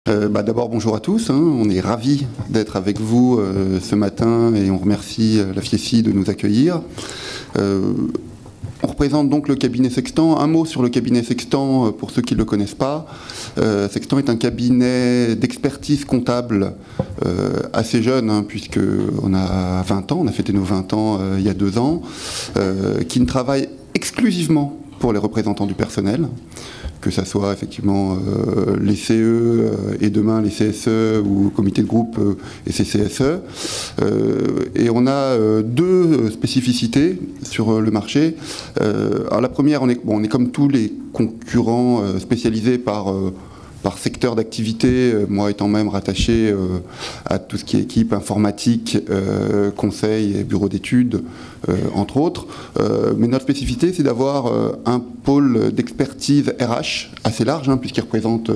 D'abord, bonjour à tous. On est ravis d'être avec vous ce matin et on remercie la FIECI de nous accueillir. On représente donc le cabinet Sextant. Un mot sur le cabinet Sextant pour ceux qui ne le connaissent pas. Sextant est un cabinet d'expertise comptable assez jeune, puisqu'on a 20 ans, on a fêté nos 20 ans il y a 2 ans, qui ne travaille exclusivement pour les représentants du personnel, que ça soit effectivement les CE et demain les CSE ou comité de groupe et CCSE. Et on a 2 spécificités sur le marché. Alors la première, on est comme tous les concurrents spécialisés par secteur d'activité, moi étant même rattaché à tout ce qui est équipe informatique, conseil et bureau d'études, entre autres. Mais notre spécificité, c'est d'avoir un pôle d'expertise RH assez large, puisqu'il représente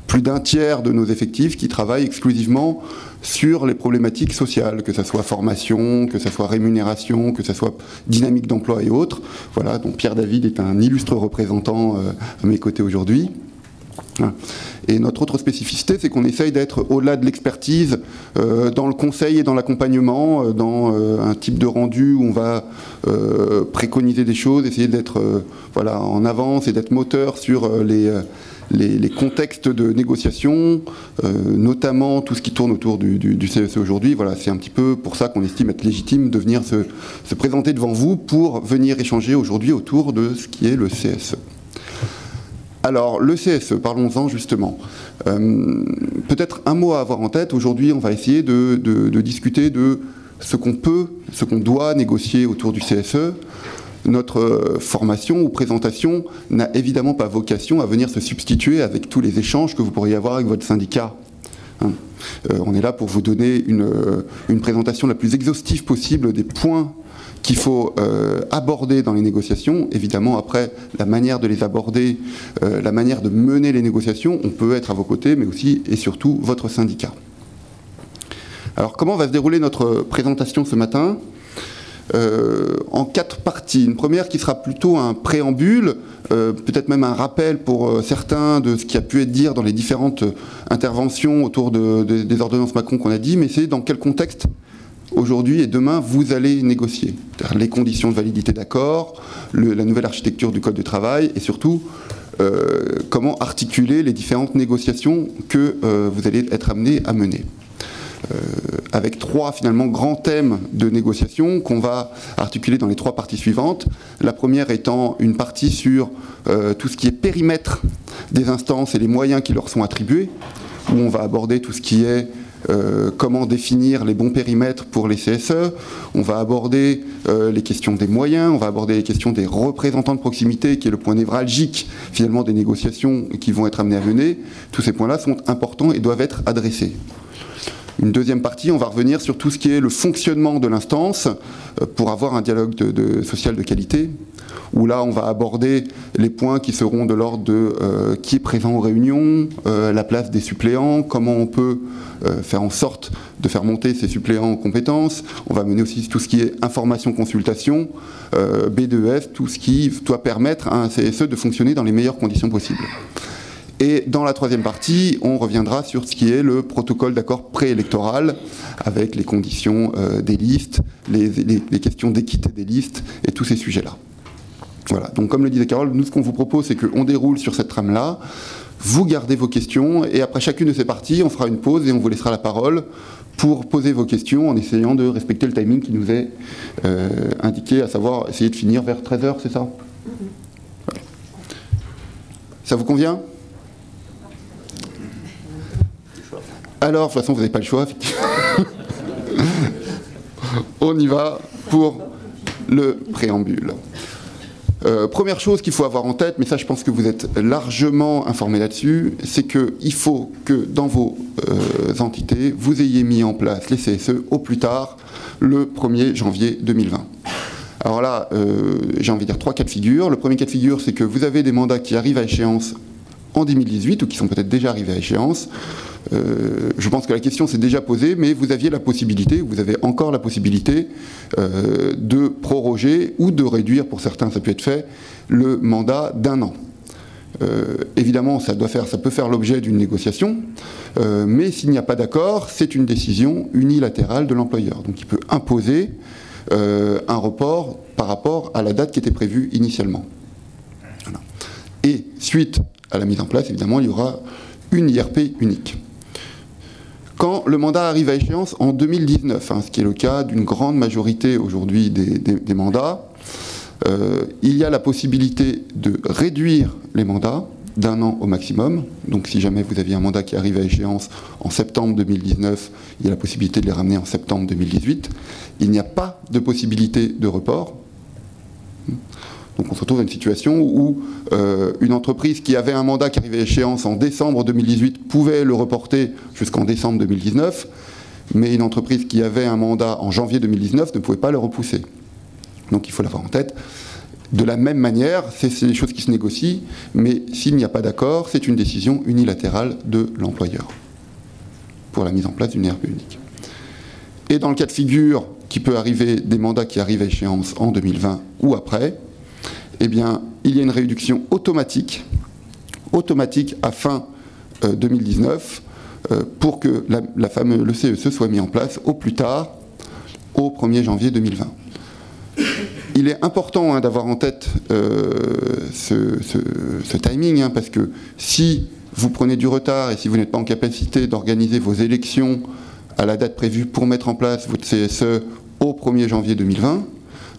plus d'un tiers de nos effectifs qui travaillent exclusivement sur les problématiques sociales, que ce soit formation, que ce soit rémunération, que ce soit dynamique d'emploi et autres. Voilà, donc Pierre David est un illustre représentant à mes côtés aujourd'hui. Et notre autre spécificité, c'est qu'on essaye d'être au-delà de l'expertise dans le conseil et dans l'accompagnement, dans un type de rendu où on va préconiser des choses, essayer d'être en avance et d'être moteur sur les contextes de négociation, notamment tout ce qui tourne autour du CSE aujourd'hui. Voilà, c'est un petit peu pour ça qu'on estime être légitime de venir se présenter devant vous pour venir échanger aujourd'hui autour de ce qui est le CSE. Alors, le CSE, parlons-en justement. Peut-être un mot à avoir en tête. Aujourd'hui, on va essayer de discuter de ce qu'on doit négocier autour du CSE. Notre formation ou présentation n'a évidemment pas vocation à venir se substituer avec tous les échanges que vous pourriez avoir avec votre syndicat. On est là pour vous donner une présentation la plus exhaustive possible des points qu'il faut aborder dans les négociations. Évidemment, après, la manière de les aborder, la manière de mener les négociations, on peut être à vos côtés, mais aussi et surtout votre syndicat. Alors, comment va se dérouler notre présentation ce matin ? En 4 parties. Une première qui sera plutôt un préambule, peut-être même un rappel pour certains de ce qui a pu être dit dans les différentes interventions autour des ordonnances Macron qu'on a dit, mais c'est dans quel contexte aujourd'hui et demain, vous allez négocier. Les conditions de validité d'accord, la nouvelle architecture du Code du travail et surtout, comment articuler les différentes négociations que vous allez être amené à mener. Avec 3 finalement grands thèmes de négociation qu'on va articuler dans les 3 parties suivantes. La première étant une partie sur tout ce qui est périmètre des instances et les moyens qui leur sont attribués, où on va aborder tout ce qui est comment définir les bons périmètres pour les CSE. On va aborder les questions des moyens, on va aborder les questions des représentants de proximité, qui est le point névralgique finalement des négociations qui vont être amenées à mener. Tous ces points-là sont importants et doivent être adressés. Une deuxième partie, on va revenir sur tout ce qui est le fonctionnement de l'instance pour avoir un dialogue social de qualité, où là on va aborder les points qui seront de l'ordre de qui est présent aux réunions, la place des suppléants, comment on peut faire en sorte de faire monter ces suppléants en compétences. On va mener aussi tout ce qui est information-consultation, B2S, tout ce qui doit permettre à un CSE de fonctionner dans les meilleures conditions possibles. Et dans la 3e partie, on reviendra sur ce qui est le protocole d'accord préélectoral, avec les conditions des listes, les questions d'équité des listes et tous ces sujets-là. Voilà, donc comme le disait Carole, nous ce qu'on vous propose, c'est qu'on déroule sur cette trame-là, vous gardez vos questions, et après chacune de ces parties, on fera une pause et on vous laissera la parole pour poser vos questions en essayant de respecter le timing qui nous est indiqué, à savoir essayer de finir vers 13h, c'est ça ? Voilà. Ça vous convient ? Alors, de toute façon, vous n'avez pas le choix. On y va pour le préambule. Première chose qu'il faut avoir en tête, mais ça je pense que vous êtes largement informés là-dessus, c'est qu'il faut que dans vos entités, vous ayez mis en place les CSE au plus tard le 1er janvier 2020. Alors là, j'ai envie de dire 3 cas de figure. Le premier cas de figure, c'est que vous avez des mandats qui arrivent à échéance en 2018 ou qui sont peut-être déjà arrivés à échéance. Je pense que la question s'est déjà posée, mais vous aviez la possibilité, vous avez encore la possibilité de proroger ou de réduire, pour certains ça peut être fait, le mandat d'1 an. Évidemment, ça peut faire l'objet d'une négociation, mais s'il n'y a pas d'accord, c'est une décision unilatérale de l'employeur. Donc il peut imposer un report par rapport à la date qui était prévue initialement. Voilà. Et suite à la mise en place, évidemment, il y aura une IRP unique. Quand le mandat arrive à échéance en 2019, ce qui est le cas d'une grande majorité aujourd'hui des mandats, il y a la possibilité de réduire les mandats d'1 an au maximum. Donc si jamais vous aviez un mandat qui arrive à échéance en septembre 2019, il y a la possibilité de les ramener en septembre 2018. Il n'y a pas de possibilité de report. Donc on se retrouve dans une situation où une entreprise qui avait un mandat qui arrivait à échéance en décembre 2018 pouvait le reporter jusqu'en décembre 2019, mais une entreprise qui avait un mandat en janvier 2019 ne pouvait pas le repousser. Donc il faut l'avoir en tête. De la même manière, c'est des choses qui se négocient, mais s'il n'y a pas d'accord, c'est une décision unilatérale de l'employeur pour la mise en place d'une IRP unique. Et dans le cas de figure qui peut arriver, des mandats qui arrivent à échéance en 2020 ou après, eh bien, il y a une réduction automatique à fin 2019 pour que le CESE soit mis en place au plus tard au 1er janvier 2020. Il est important d'avoir en tête ce timing, parce que si vous prenez du retard et si vous n'êtes pas en capacité d'organiser vos élections à la date prévue pour mettre en place votre CSE au 1er janvier 2020,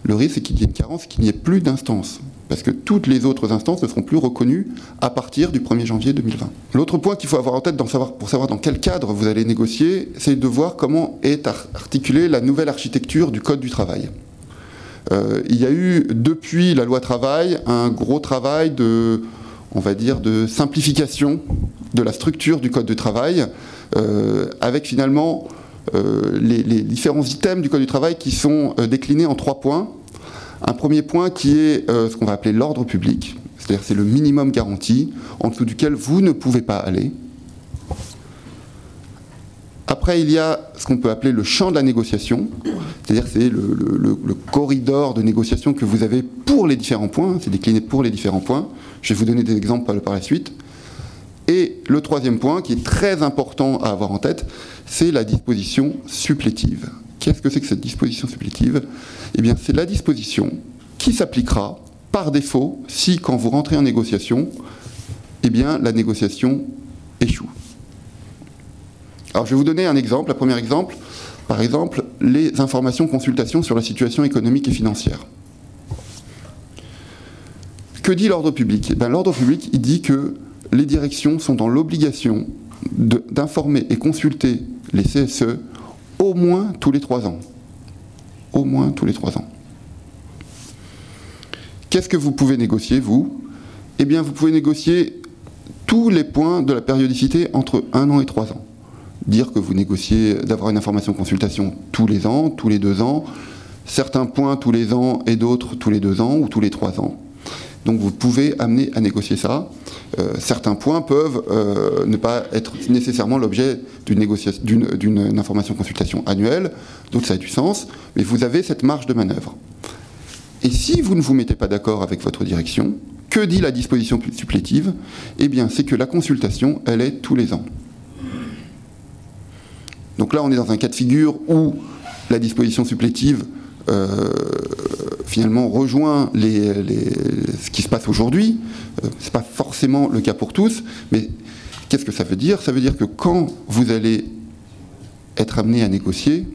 le risque c'est qu'il y ait une carence, qu'il n'y ait plus d'instances. Parce que toutes les autres instances ne seront plus reconnues à partir du 1er janvier 2020. L'autre point qu'il faut avoir en tête pour savoir dans quel cadre vous allez négocier, c'est de voir comment est articulée la nouvelle architecture du Code du travail. Il y a eu, depuis la loi travail, un gros travail de simplification de la structure du Code du travail, avec finalement les différents items du Code du travail qui sont déclinés en 3 points. Un premier point qui est ce qu'on va appeler l'ordre public, c'est-à-dire c'est le minimum garanti, en dessous duquel vous ne pouvez pas aller. Après, il y a ce qu'on peut appeler le champ de la négociation, c'est-à-dire c'est le corridor de négociation que vous avez pour les différents points, c'est décliné pour les différents points. Je vais vous donner des exemples par la suite. Et le troisième point, qui est très important à avoir en tête, c'est la disposition supplétive. Qu'est-ce que c'est que cette disposition supplétive? Eh bien, c'est la disposition qui s'appliquera par défaut si, quand vous rentrez en négociation, eh bien, la négociation échoue. Alors, je vais vous donner un exemple. Le premier exemple, par exemple, les informations consultations sur la situation économique et financière. Que dit l'ordre public? Eh bien, l'ordre public, il dit que les directions sont dans l'obligation d'informer et consulter les CSE au moins tous les 3 ans. Au moins tous les 3 ans. Qu'est-ce que vous pouvez négocier, vous? Eh bien, vous pouvez négocier tous les points de la périodicité entre 1 an et 3 ans. Dire que vous négociez d'avoir une information consultation tous les ans, tous les 2 ans, certains points tous les ans et d'autres tous les 2 ans ou tous les 3 ans. Donc vous pouvez amener à négocier ça. Certains points peuvent ne pas être nécessairement l'objet d'une information consultation annuelle, d'autres ça a du sens, mais vous avez cette marge de manœuvre. Et si vous ne vous mettez pas d'accord avec votre direction, que dit la disposition supplétive? Eh bien, c'est que la consultation, elle est tous les ans. Donc là, on est dans un cas de figure où la disposition supplétive finalement rejoint ce qui se passe aujourd'hui. Ce n'est pas forcément le cas pour tous, mais qu'est-ce que ça veut dire? Ça veut dire que quand vous allez être amené à négocier,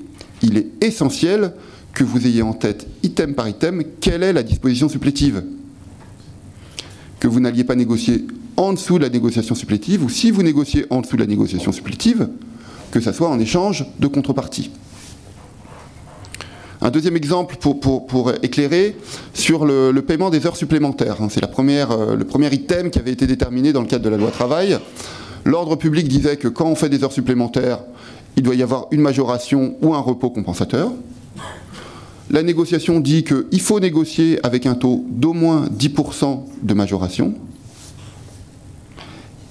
il est essentiel que vous ayez en tête, item par item, quelle est la disposition supplétive. Que vous n'alliez pas négocier en dessous de la négociation supplétive, ou si vous négociez en dessous de la négociation supplétive, que ça soit en échange de contrepartie. Un deuxième exemple pour éclairer sur le paiement des heures supplémentaires. C'est le premier item qui avait été déterminé dans le cadre de la loi travail. L'ordre public disait que quand on fait des heures supplémentaires, il doit y avoir une majoration ou un repos compensateur. La négociation dit qu'il faut négocier avec un taux d'au moins 10% de majoration.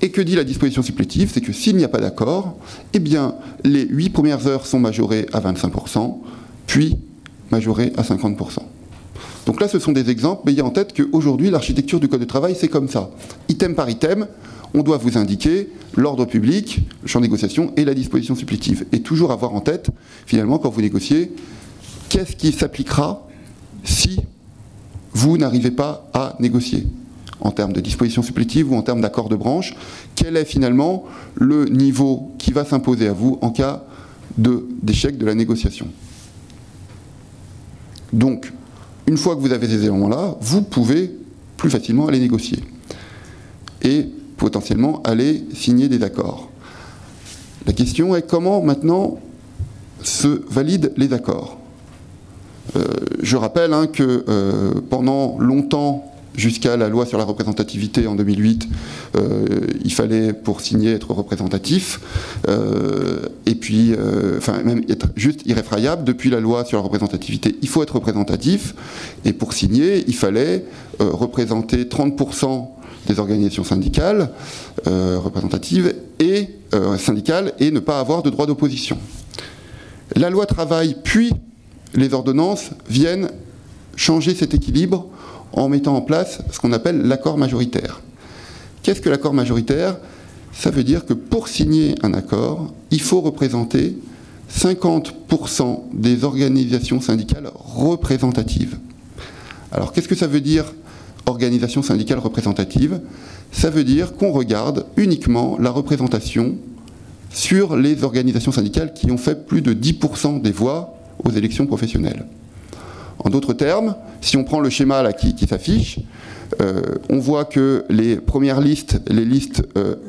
Et que dit la disposition supplétive? C'est que s'il n'y a pas d'accord, eh bien, les 8 premières heures sont majorées à 25%, puis majorées à 50%. Donc là, ce sont des exemples, mais ayez en tête qu'aujourd'hui, l'architecture du Code du travail, c'est comme ça. Item par item, on doit vous indiquer l'ordre public, le champ de négociation et la disposition supplétive. Et toujours avoir en tête, finalement, quand vous négociez, qu'est-ce qui s'appliquera si vous n'arrivez pas à négocier en termes de disposition supplétive ou en termes d'accord de branche. Quel est finalement le niveau qui va s'imposer à vous en cas d'échec de la négociation. Donc, une fois que vous avez ces éléments-là, vous pouvez plus facilement aller négocier et potentiellement aller signer des accords. La question est comment maintenant se valident les accords. Je rappelle que pendant longtemps, jusqu'à la loi sur la représentativité en 2008, il fallait pour signer être représentatif, et puis, enfin même être juste irréfrayable. Depuis la loi sur la représentativité, il faut être représentatif, et pour signer, il fallait représenter 30% des organisations syndicales représentatives et syndicales et ne pas avoir de droit d'opposition. La loi travail puis les ordonnances viennent changer cet équilibre en mettant en place ce qu'on appelle l'accord majoritaire. Qu'est-ce que l'accord majoritaire? Ça veut dire que pour signer un accord, il faut représenter 50% des organisations syndicales représentatives. Alors qu'est-ce que ça veut dire organisation syndicale représentative? Ça veut dire qu'on regarde uniquement la représentation sur les organisations syndicales qui ont fait plus de 10% des voix aux élections professionnelles. En d'autres termes, si on prend le schéma là qui s'affiche, on voit que les premières listes, les listes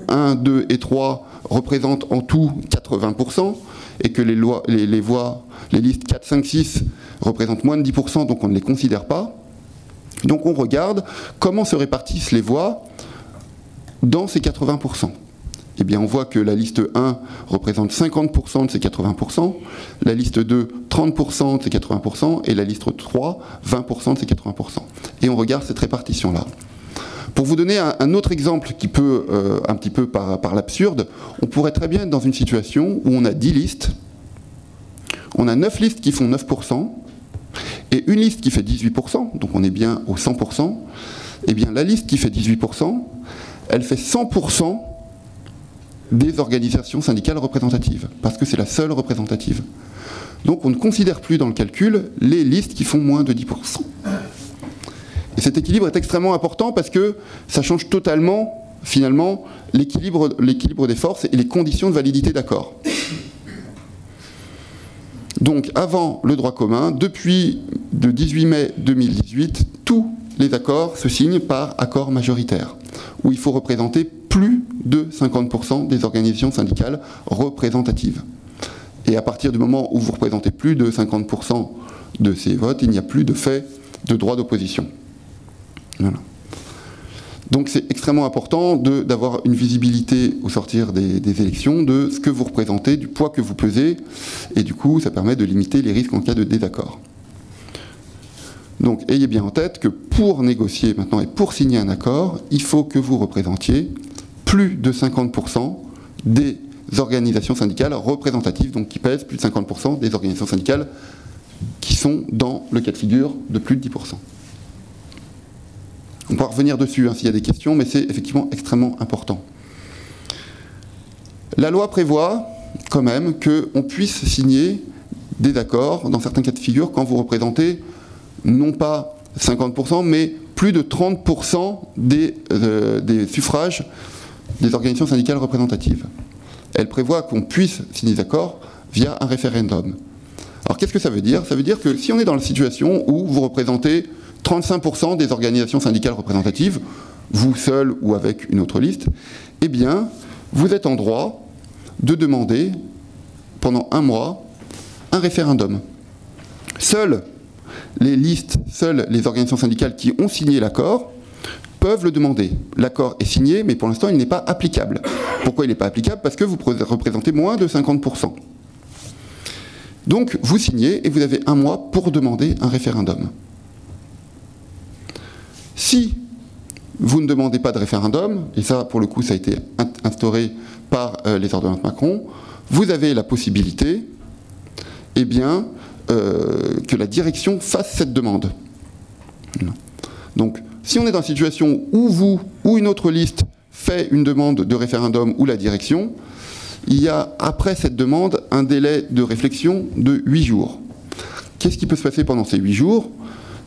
1, 2 et 3 représentent en tout 80%, et que les listes 4, 5, 6 représentent moins de 10%, donc on ne les considère pas. Donc on regarde comment se répartissent les voix dans ces 80%. Eh bien, on voit que la liste 1 représente 50% de ces 80%, la liste 2, 30% de ces 80%, et la liste 3, 20% de ces 80%. Et on regarde cette répartition-là. Pour vous donner un autre exemple qui peut, un petit peu par l'absurde, on pourrait très bien être dans une situation où on a 10 listes, on a 9 listes qui font 9%, et une liste qui fait 18%, donc on est bien au 100%, eh bien la liste qui fait 18%, elle fait 100% des organisations syndicales représentatives, parce que c'est la seule représentative. Donc on ne considère plus dans le calcul les listes qui font moins de 10%. Et cet équilibre est extrêmement important parce que ça change totalement, finalement, l'équilibre des forces et les conditions de validité d'accord. Donc avant le droit commun, depuis le 18 mai 2018, tous les accords se signent par accord majoritaire, où il faut représenter plus de 50% des organisations syndicales représentatives. Et à partir du moment où vous représentez plus de 50% de ces votes, il n'y a plus de fait de droit d'opposition. Voilà. Donc c'est extrêmement important d'avoir une visibilité au sortir des élections de ce que vous représentez, du poids que vous pesez, et du coup ça permet de limiter les risques en cas de désaccord. Donc ayez bien en tête que pour négocier maintenant et pour signer un accord, il faut que vous représentiez plus de 50% des organisations syndicales représentatives, donc qui pèsent plus de 50% des organisations syndicales qui sont dans le cas de figure de plus de 10%. On pourra revenir dessus s'il y a des questions, mais c'est effectivement extrêmement important. La loi prévoit quand même qu'on puisse signer des accords dans certains cas de figure quand vous représentez non pas 50%, mais plus de 30% des suffrages des organisations syndicales représentatives. Elle prévoit qu'on puisse signer des accords via un référendum. Alors qu'est-ce que ça veut dire? Ça veut dire que si on est dans la situation où vous représentez 35% des organisations syndicales représentatives, vous seul ou avec une autre liste, eh bien, vous êtes en droit de demander, pendant un mois, un référendum. Seules les organisations syndicales qui ont signé l'accord peuvent le demander. L'accord est signé, mais pour l'instant, il n'est pas applicable. Pourquoi il n'est pas applicable? Parce que vous représentez moins de 50%. Donc, vous signez et vous avez un mois pour demander un référendum. Si vous ne demandez pas de référendum, et ça, pour le coup, ça a été instauré par les ordonnances Macron, vous avez la possibilité, que la direction fasse cette demande. Donc, si on est dans une situation où vous ou une autre liste fait une demande de référendum ou la direction, il y a après cette demande un délai de réflexion de 8 jours. Qu'est-ce qui peut se passer pendant ces 8 jours ?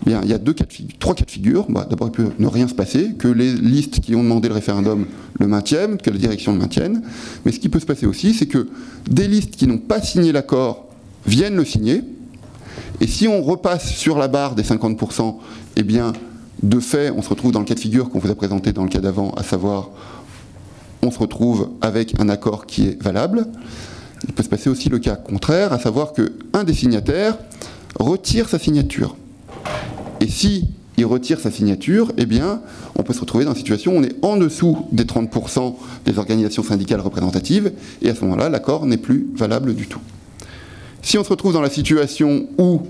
Bien, il y a 3 cas de figure. D'abord, il peut ne rien se passer, que les listes qui ont demandé le référendum le maintiennent, que la direction le maintienne. Mais ce qui peut se passer aussi, c'est que des listes qui n'ont pas signé l'accord viennent le signer. Et si on repasse sur la barre des 50%, eh bien, de fait, on se retrouve dans le cas de figure qu'on vous a présenté dans le cas d'avant, à savoir, on se retrouve avec un accord qui est valable. Il peut se passer aussi le cas contraire, à savoir qu'un des signataires retire sa signature. Et si il retire sa signature, eh bien, on peut se retrouver dans une situation où on est en dessous des 30% des organisations syndicales représentatives, et à ce moment-là, l'accord n'est plus valable du tout. Si on se retrouve dans la situation où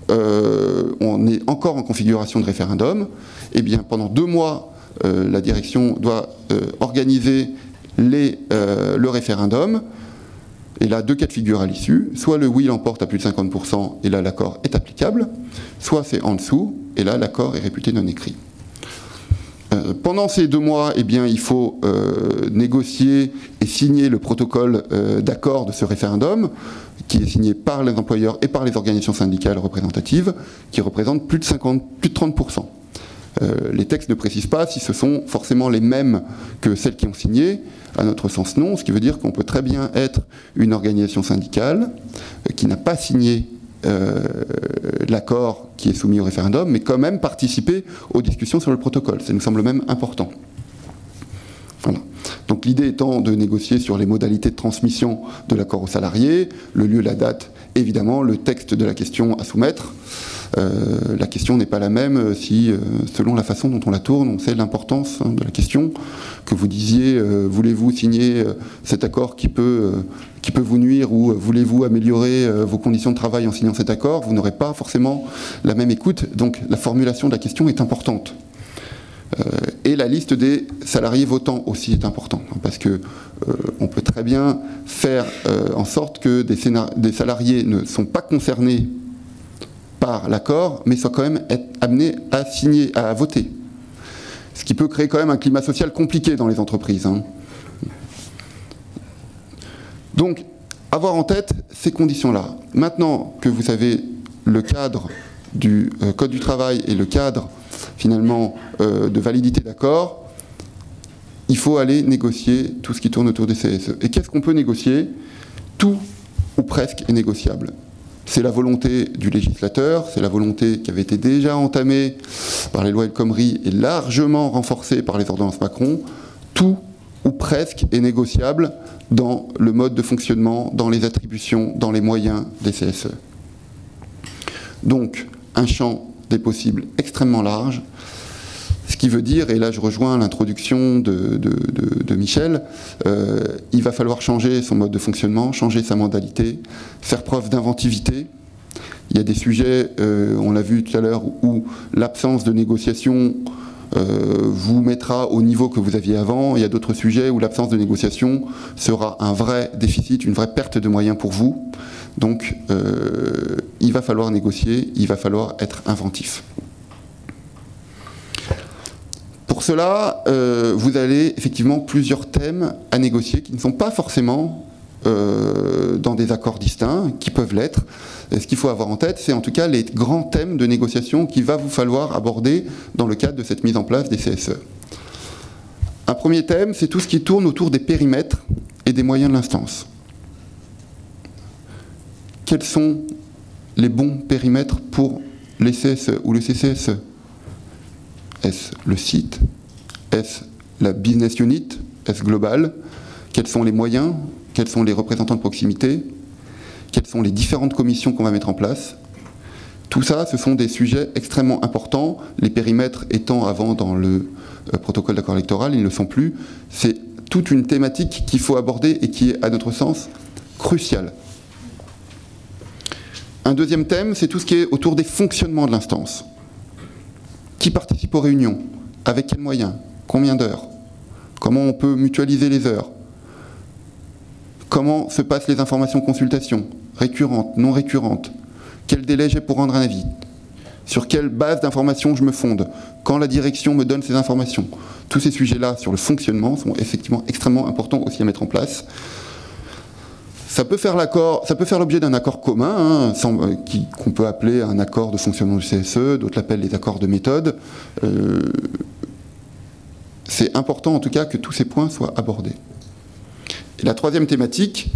on est encore en configuration de référendum, eh bien, pendant 2 mois, la direction doit organiser le référendum. Et là, 2 cas de figure à l'issue. Soit le oui l'emporte à plus de 50%, et là, l'accord est applicable. Soit c'est en dessous, et là, l'accord est réputé non écrit. Pendant ces 2 mois, eh bien, il faut négocier et signer le protocole d'accord de ce référendum, qui est signé par les employeurs et par les organisations syndicales représentatives, qui représentent plus de 30%. Les textes ne précisent pas si ce sont forcément les mêmes que celles qui ont signé. À notre sens, non. Ce qui veut dire qu'on peut très bien être une organisation syndicale qui n'a pas signé l'accord qui est soumis au référendum, mais quand même participer aux discussions sur le protocole. Ça nous semble même important. Voilà. Donc l'idée étant de négocier sur les modalités de transmission de l'accord aux salariés, le lieu, la date, évidemment, le texte de la question à soumettre. La question n'est pas la même si, selon la façon dont on la tourne, on sait l'importance de la question. Que vous disiez, voulez-vous signer cet accord qui peut vous nuire, ou voulez-vous améliorer vos conditions de travail en signant cet accord, vous n'aurez pas forcément la même écoute. Donc la formulation de la question est importante. Et la liste des salariés votants aussi est importante, parce que on peut très bien faire en sorte que des salariés ne sont pas concernés par l'accord, mais soient quand même amenés à signer, à voter. Ce qui peut créer quand même un climat social compliqué dans les entreprises. Donc, avoir en tête ces conditions-là. Maintenant que vous savez le cadre du Code du travail et le cadre, finalement, de validité d'accord, il faut aller négocier tout ce qui tourne autour des CSE. Et qu'est-ce qu'on peut négocier ? Tout ou presque est négociable. C'est la volonté du législateur, c'est la volonté qui avait été déjà entamée par les lois El Khomri et largement renforcée par les ordonnances Macron. Tout ou presque est négociable dans le mode de fonctionnement, dans les attributions, dans les moyens des CSE. Donc, un champ des possibles extrêmement large, ce qui veut dire, et là je rejoins l'introduction de Michel, il va falloir changer son mode de fonctionnement, changer sa modalité, faire preuve d'inventivité. Il y a des sujets, on l'a vu tout à l'heure, où l'absence de négociation vous mettra au niveau que vous aviez avant. Il y a d'autres sujets où l'absence de négociation sera un vrai déficit, une vraie perte de moyens pour vous. Donc il va falloir négocier, il va falloir être inventif. Pour cela, vous avez effectivement plusieurs thèmes à négocier qui ne sont pas forcément dans des accords distincts, qui peuvent l'être. Ce qu'il faut avoir en tête, c'est en tout cas les grands thèmes de négociation qu'il va vous falloir aborder dans le cadre de cette mise en place des CSE. Un premier thème, c'est tout ce qui tourne autour des périmètres et des moyens de l'instance. Quels sont les bons périmètres pour les CSE ou le CCSE? Est-ce le site? Est-ce la business unit? Est-ce global? Quels sont les moyens? Quels sont les représentants de proximité? Quelles sont les différentes commissions qu'on va mettre en place? Tout ça, ce sont des sujets extrêmement importants. Les périmètres étant avant dans le protocole d'accord électoral, ils ne le sont plus. C'est toute une thématique qu'il faut aborder et qui est, à notre sens, cruciale. Un deuxième thème, c'est tout ce qui est autour des fonctionnements de l'instance. Qui participe aux réunions? Avec quels moyens? Combien d'heures? Comment on peut mutualiser les heures? Comment se passent les informations consultations? Récurrentes, non récurrentes? Quel délai j'ai pour rendre un avis? sur quelle base d'informations je me fonde, quand la direction me donne ces informations. Tous ces sujets-là sur le fonctionnement sont effectivement extrêmement importants aussi à mettre en place. Ça peut faire l'objet d'un accord commun, hein, qu'on peut appeler un accord de fonctionnement du CSE, d'autres l'appellent les accords de méthode. C'est important en tout cas que tous ces points soient abordés. Et la troisième thématique,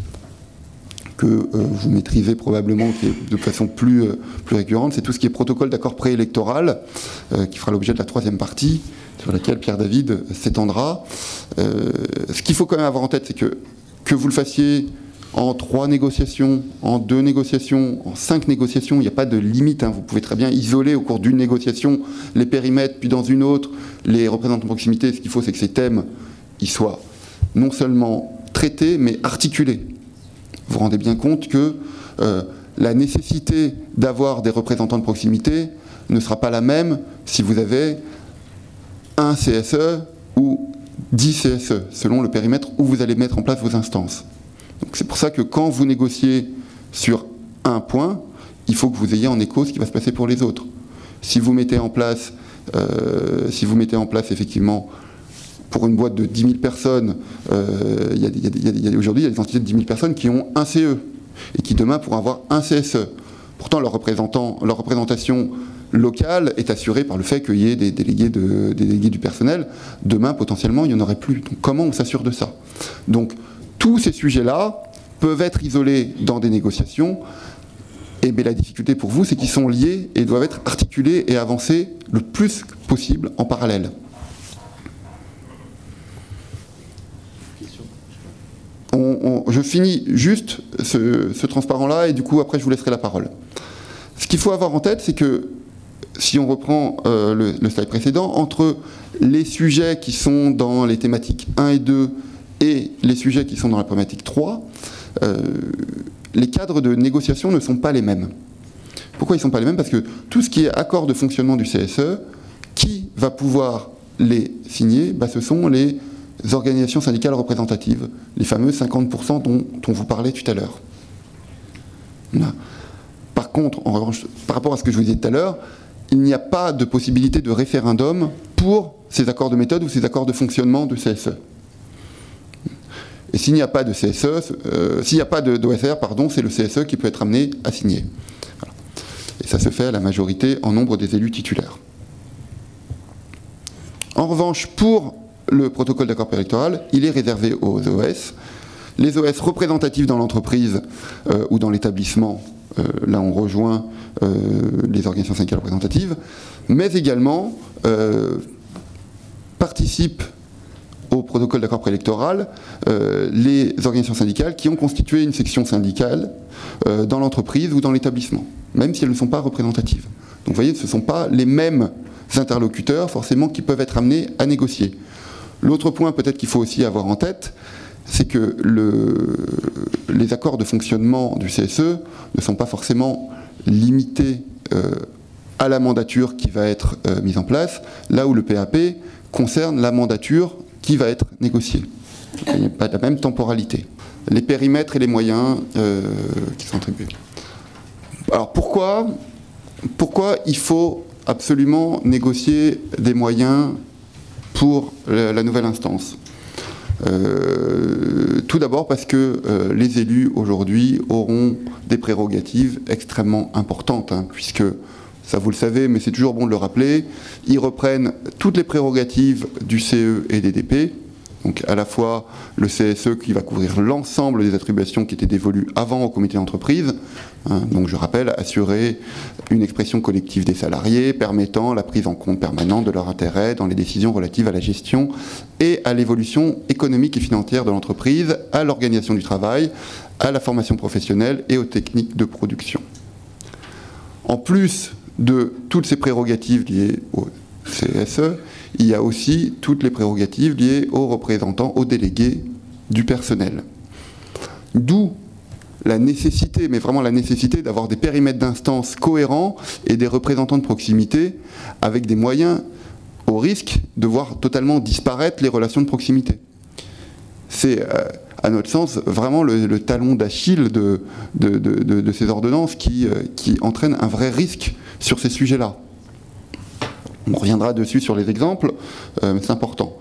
que vous maîtrisez probablement, qui est de façon plus récurrente, c'est tout ce qui est protocole d'accord préélectoral, qui fera l'objet de la troisième partie, sur laquelle Pierre David s'étendra. Ce qu'il faut quand même avoir en tête, c'est que vous le fassiez en 3 négociations, en 2 négociations, en 5 négociations, il n'y a pas de limite, hein. Vous pouvez très bien isoler au cours d'une négociation les périmètres, puis dans une autre, les représentants de proximité. Ce qu'il faut, c'est que ces thèmes ils soient non seulement traités, mais articulés. Vous vous rendez bien compte que la nécessité d'avoir des représentants de proximité ne sera pas la même si vous avez un CSE ou 10 CSE, selon le périmètre où vous allez mettre en place vos instances. C'est pour ça que quand vous négociez sur un point, il faut que vous ayez en écho ce qui va se passer pour les autres. Si vous mettez en place, effectivement, pour une boîte de 10 000 personnes, aujourd'hui, il y a des entités de 10 000 personnes qui ont un CE et qui demain pourront avoir un CSE. Pourtant, leur représentation locale est assurée par le fait qu'il y ait des délégués du personnel. Demain, potentiellement, il n'y en aurait plus. Donc, comment on s'assure de ça? Donc, tous ces sujets-là peuvent être isolés dans des négociations, et bien, la difficulté pour vous, c'est qu'ils sont liés et doivent être articulés et avancés le plus possible en parallèle. Je finis juste ce transparent-là, et du coup, après, je vous laisserai la parole. Ce qu'il faut avoir en tête, c'est que, si on reprend le slide précédent, entre les sujets qui sont dans les thématiques 1 et 2 et les sujets qui sont dans la problématique 3, les cadres de négociation ne sont pas les mêmes. Pourquoi ils ne sont pas les mêmes? Parce que tout ce qui est accord de fonctionnement du CSE, qui va pouvoir les signer? Ce sont les organisations syndicales représentatives, les fameux 50% dont on vous parlait tout à l'heure. Par contre, en revanche, par rapport à ce que je vous disais tout à l'heure, il n'y a pas de possibilité de référendum pour ces accords de méthode ou ces accords de fonctionnement du CSE. Et s'il n'y a pas de CSE, s'il n'y a pas d'OSR, pardon, c'est le CSE qui peut être amené à signer. Voilà. Et ça se fait à la majorité en nombre des élus titulaires. En revanche, pour le protocole d'accord préélectoral, il est réservé aux OS. Les OS représentatifs dans l'entreprise ou dans l'établissement, là on rejoint les organisations syndicales représentatives, mais également participent au protocole d'accord préélectoral les organisations syndicales qui ont constitué une section syndicale dans l'entreprise ou dans l'établissement, même si elles ne sont pas représentatives. Donc vous voyez, ce ne sont pas les mêmes interlocuteurs forcément qui peuvent être amenés à négocier. L'autre point peut-être qu'il faut aussi avoir en tête, c'est que les accords de fonctionnement du CSE ne sont pas forcément limités à la mandature qui va être mise en place, là où le PAP concerne la mandature qui va être négociée. Il n'y a pas la même temporalité. Les périmètres et les moyens qui sont attribués. Alors pourquoi il faut absolument négocier des moyens pour la nouvelle instance? Tout d'abord parce que les élus aujourd'hui auront des prérogatives extrêmement importantes, hein, puisque, ça vous le savez, mais c'est toujours bon de le rappeler, ils reprennent toutes les prérogatives du CE et des DP, donc à la fois le CSE qui va couvrir l'ensemble des attributions qui étaient dévolues avant au comité d'entreprise, hein, donc je rappelle, assurer une expression collective des salariés permettant la prise en compte permanente de leur intérêt dans les décisions relatives à la gestion et à l'évolution économique et financière de l'entreprise, à l'organisation du travail, à la formation professionnelle et aux techniques de production. En plus de toutes ces prérogatives liées au CSE, il y a aussi toutes les prérogatives liées aux représentants, aux délégués du personnel. D'où la nécessité, mais vraiment la nécessité d'avoir des périmètres d'instances cohérents et des représentants de proximité avec des moyens au risque de voir totalement disparaître les relations de proximité. C'est, à notre sens, vraiment le talon d'Achille de ces ordonnances qui entraînent un vrai risque sur ces sujets-là. On reviendra dessus sur les exemples, mais c'est important.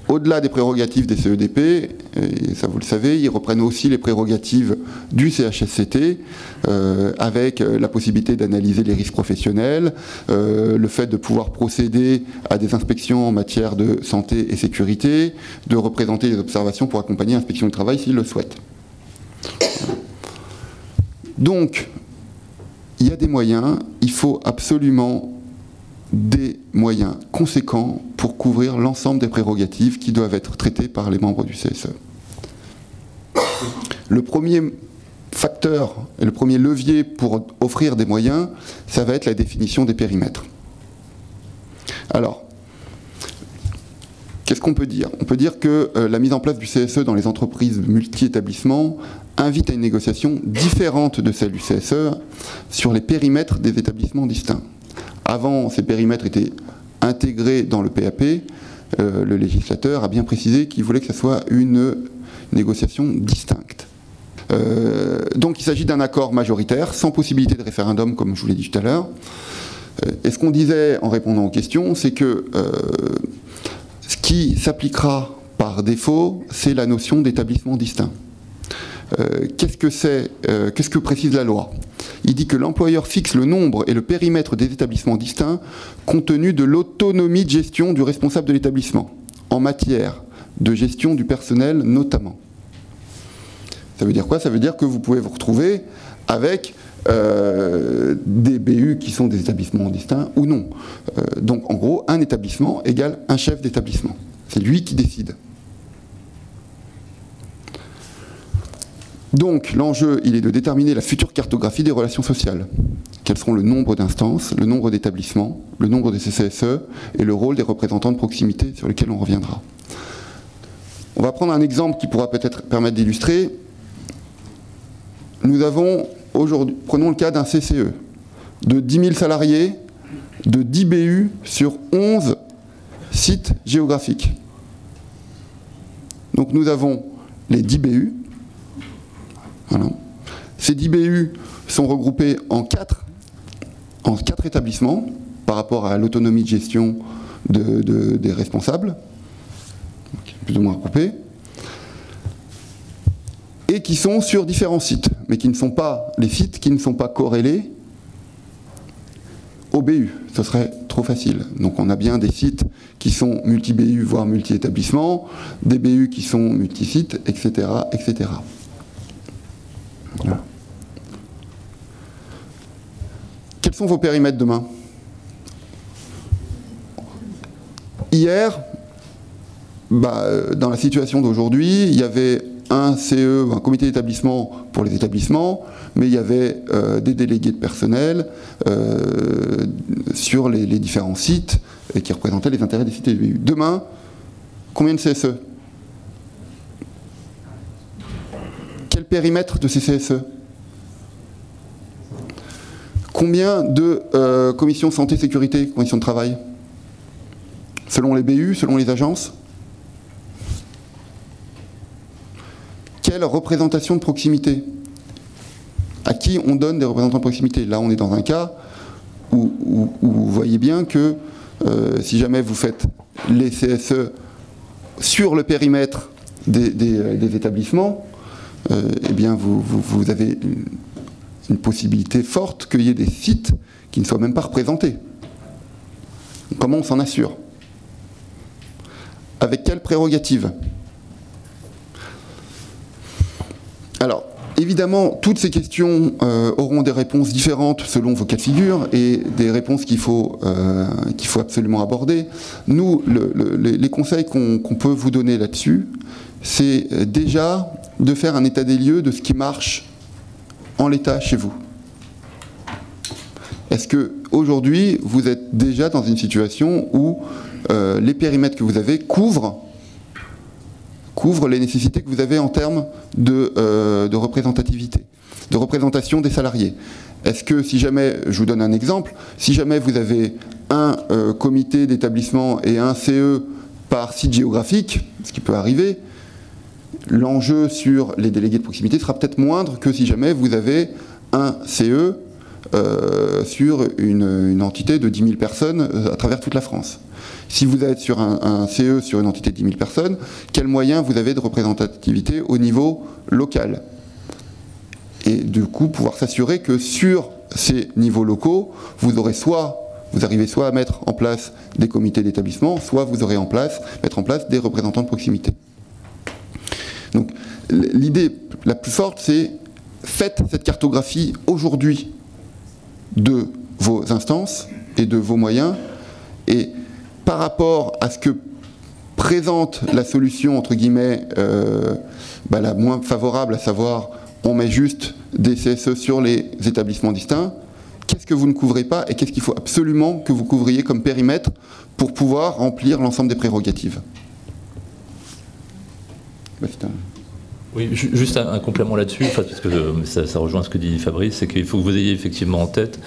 Au-delà des prérogatives des CEDP, et ça vous le savez, ils reprennent aussi les prérogatives du CHSCT, avec la possibilité d'analyser les risques professionnels, le fait de pouvoir procéder à des inspections en matière de santé et sécurité, de représenter les observations pour accompagner l'inspection du travail s'ils le souhaitent. Donc, il y a des moyens, il faut absolument des moyens conséquents pour couvrir l'ensemble des prérogatives qui doivent être traitées par les membres du CSE. Le premier facteur et le premier levier pour offrir des moyens, ça va être la définition des périmètres. Alors, qu'est-ce qu'on peut dire? On peut dire que la mise en place du CSE dans les entreprises multi-établissements invite à une négociation différente de celle du CSE sur les périmètres des établissements distincts. Avant, ces périmètres étaient intégrés dans le PAP. Le législateur a bien précisé qu'il voulait que ce soit une négociation distincte. Donc il s'agit d'un accord majoritaire, sans possibilité de référendum, comme je vous l'ai dit tout à l'heure. Et ce qu'on disait en répondant aux questions, c'est que ce qui s'appliquera par défaut, c'est la notion d'établissement distinct. Qu'est-ce que précise la loi? Il dit que l'employeur fixe le nombre et le périmètre des établissements distincts compte tenu de l'autonomie de gestion du responsable de l'établissement, en matière de gestion du personnel notamment. Ça veut dire quoi? Ça veut dire que vous pouvez vous retrouver avec des BU qui sont des établissements distincts ou non. Donc en gros, un établissement égale un chef d'établissement. C'est lui qui décide. Donc l'enjeu, il est de déterminer la future cartographie des relations sociales. Quels seront le nombre d'instances, le nombre d'établissements, le nombre de CCSE et le rôle des représentants de proximité sur lesquels on reviendra. On va prendre un exemple qui pourra peut-être permettre d'illustrer. Nous avons aujourd'hui, prenons le cas d'un CCE, de 10 000 salariés, de 10 BU sur 11 sites géographiques. Donc nous avons les 10 BU. Voilà. Ces 10 BU sont regroupés en 4 établissements par rapport à l'autonomie de gestion des responsables, plus ou moins regroupés, et qui sont sur différents sites, mais qui ne sont pas les sites qui ne sont pas corrélés au BU. Ce serait trop facile. Donc on a bien des sites qui sont multi-BU, voire multi-établissements, des BU qui sont multi-sites, etc., etc. Voilà. Quels sont vos périmètres demain? Hier, dans la situation d'aujourd'hui, il y avait un CE, un comité d'établissement pour les établissements, mais il y avait des délégués de personnel sur les différents sites et qui représentaient les intérêts des sites et des BU. Demain, combien de CSE? Quel périmètre de ces CSE? Combien de commissions santé, sécurité, conditions de travail? Selon les BU, selon les agences? Quelle représentation de proximité? À qui on donne des représentants de proximité? Là, on est dans un cas où vous voyez bien que si jamais vous faites les CSE sur le périmètre des établissements, eh bien vous avez une possibilité forte qu'il y ait des sites qui ne soient même pas représentés. Comment on s'en assure? Avec quelles prérogatives? Alors, évidemment, toutes ces questions auront des réponses différentes selon vos cas de figure et des réponses qu'il faut absolument aborder. Nous, les conseils qu'on peut vous donner là-dessus, c'est déjà de faire un état des lieux de ce qui marche en l'état chez vous. Est-ce qu'aujourd'hui, vous êtes déjà dans une situation où les périmètres que vous avez couvrent les nécessités que vous avez en termes de représentativité, de représentation des salariés? Est-ce que, si jamais, je vous donne un exemple, si jamais vous avez un comité d'établissement et un CE par site géographique, ce qui peut arriver, l'enjeu sur les délégués de proximité sera peut-être moindre que si jamais vous avez un CE sur une entité de 10 000 personnes à travers toute la France. Si vous êtes sur un CE sur une entité de 10 000 personnes, quels moyens vous avez de représentativité au niveau local? Et du coup, pouvoir s'assurer que sur ces niveaux locaux, vous arrivez soit à mettre en place des comités d'établissement, soit vous aurez mettre en place des représentants de proximité. Donc, l'idée la plus forte, c'est faites cette cartographie aujourd'hui de vos instances et de vos moyens, et par rapport à ce que présente la solution, entre guillemets, la moins favorable, à savoir on met juste des CSE sur les établissements distincts, qu'est-ce que vous ne couvrez pas et qu'est-ce qu'il faut absolument que vous couvriez comme périmètre pour pouvoir remplir l'ensemble des prérogatives. Oui, juste un complément là-dessus, parce que ça rejoint ce que dit Fabrice, c'est qu'il faut que vous ayez effectivement en tête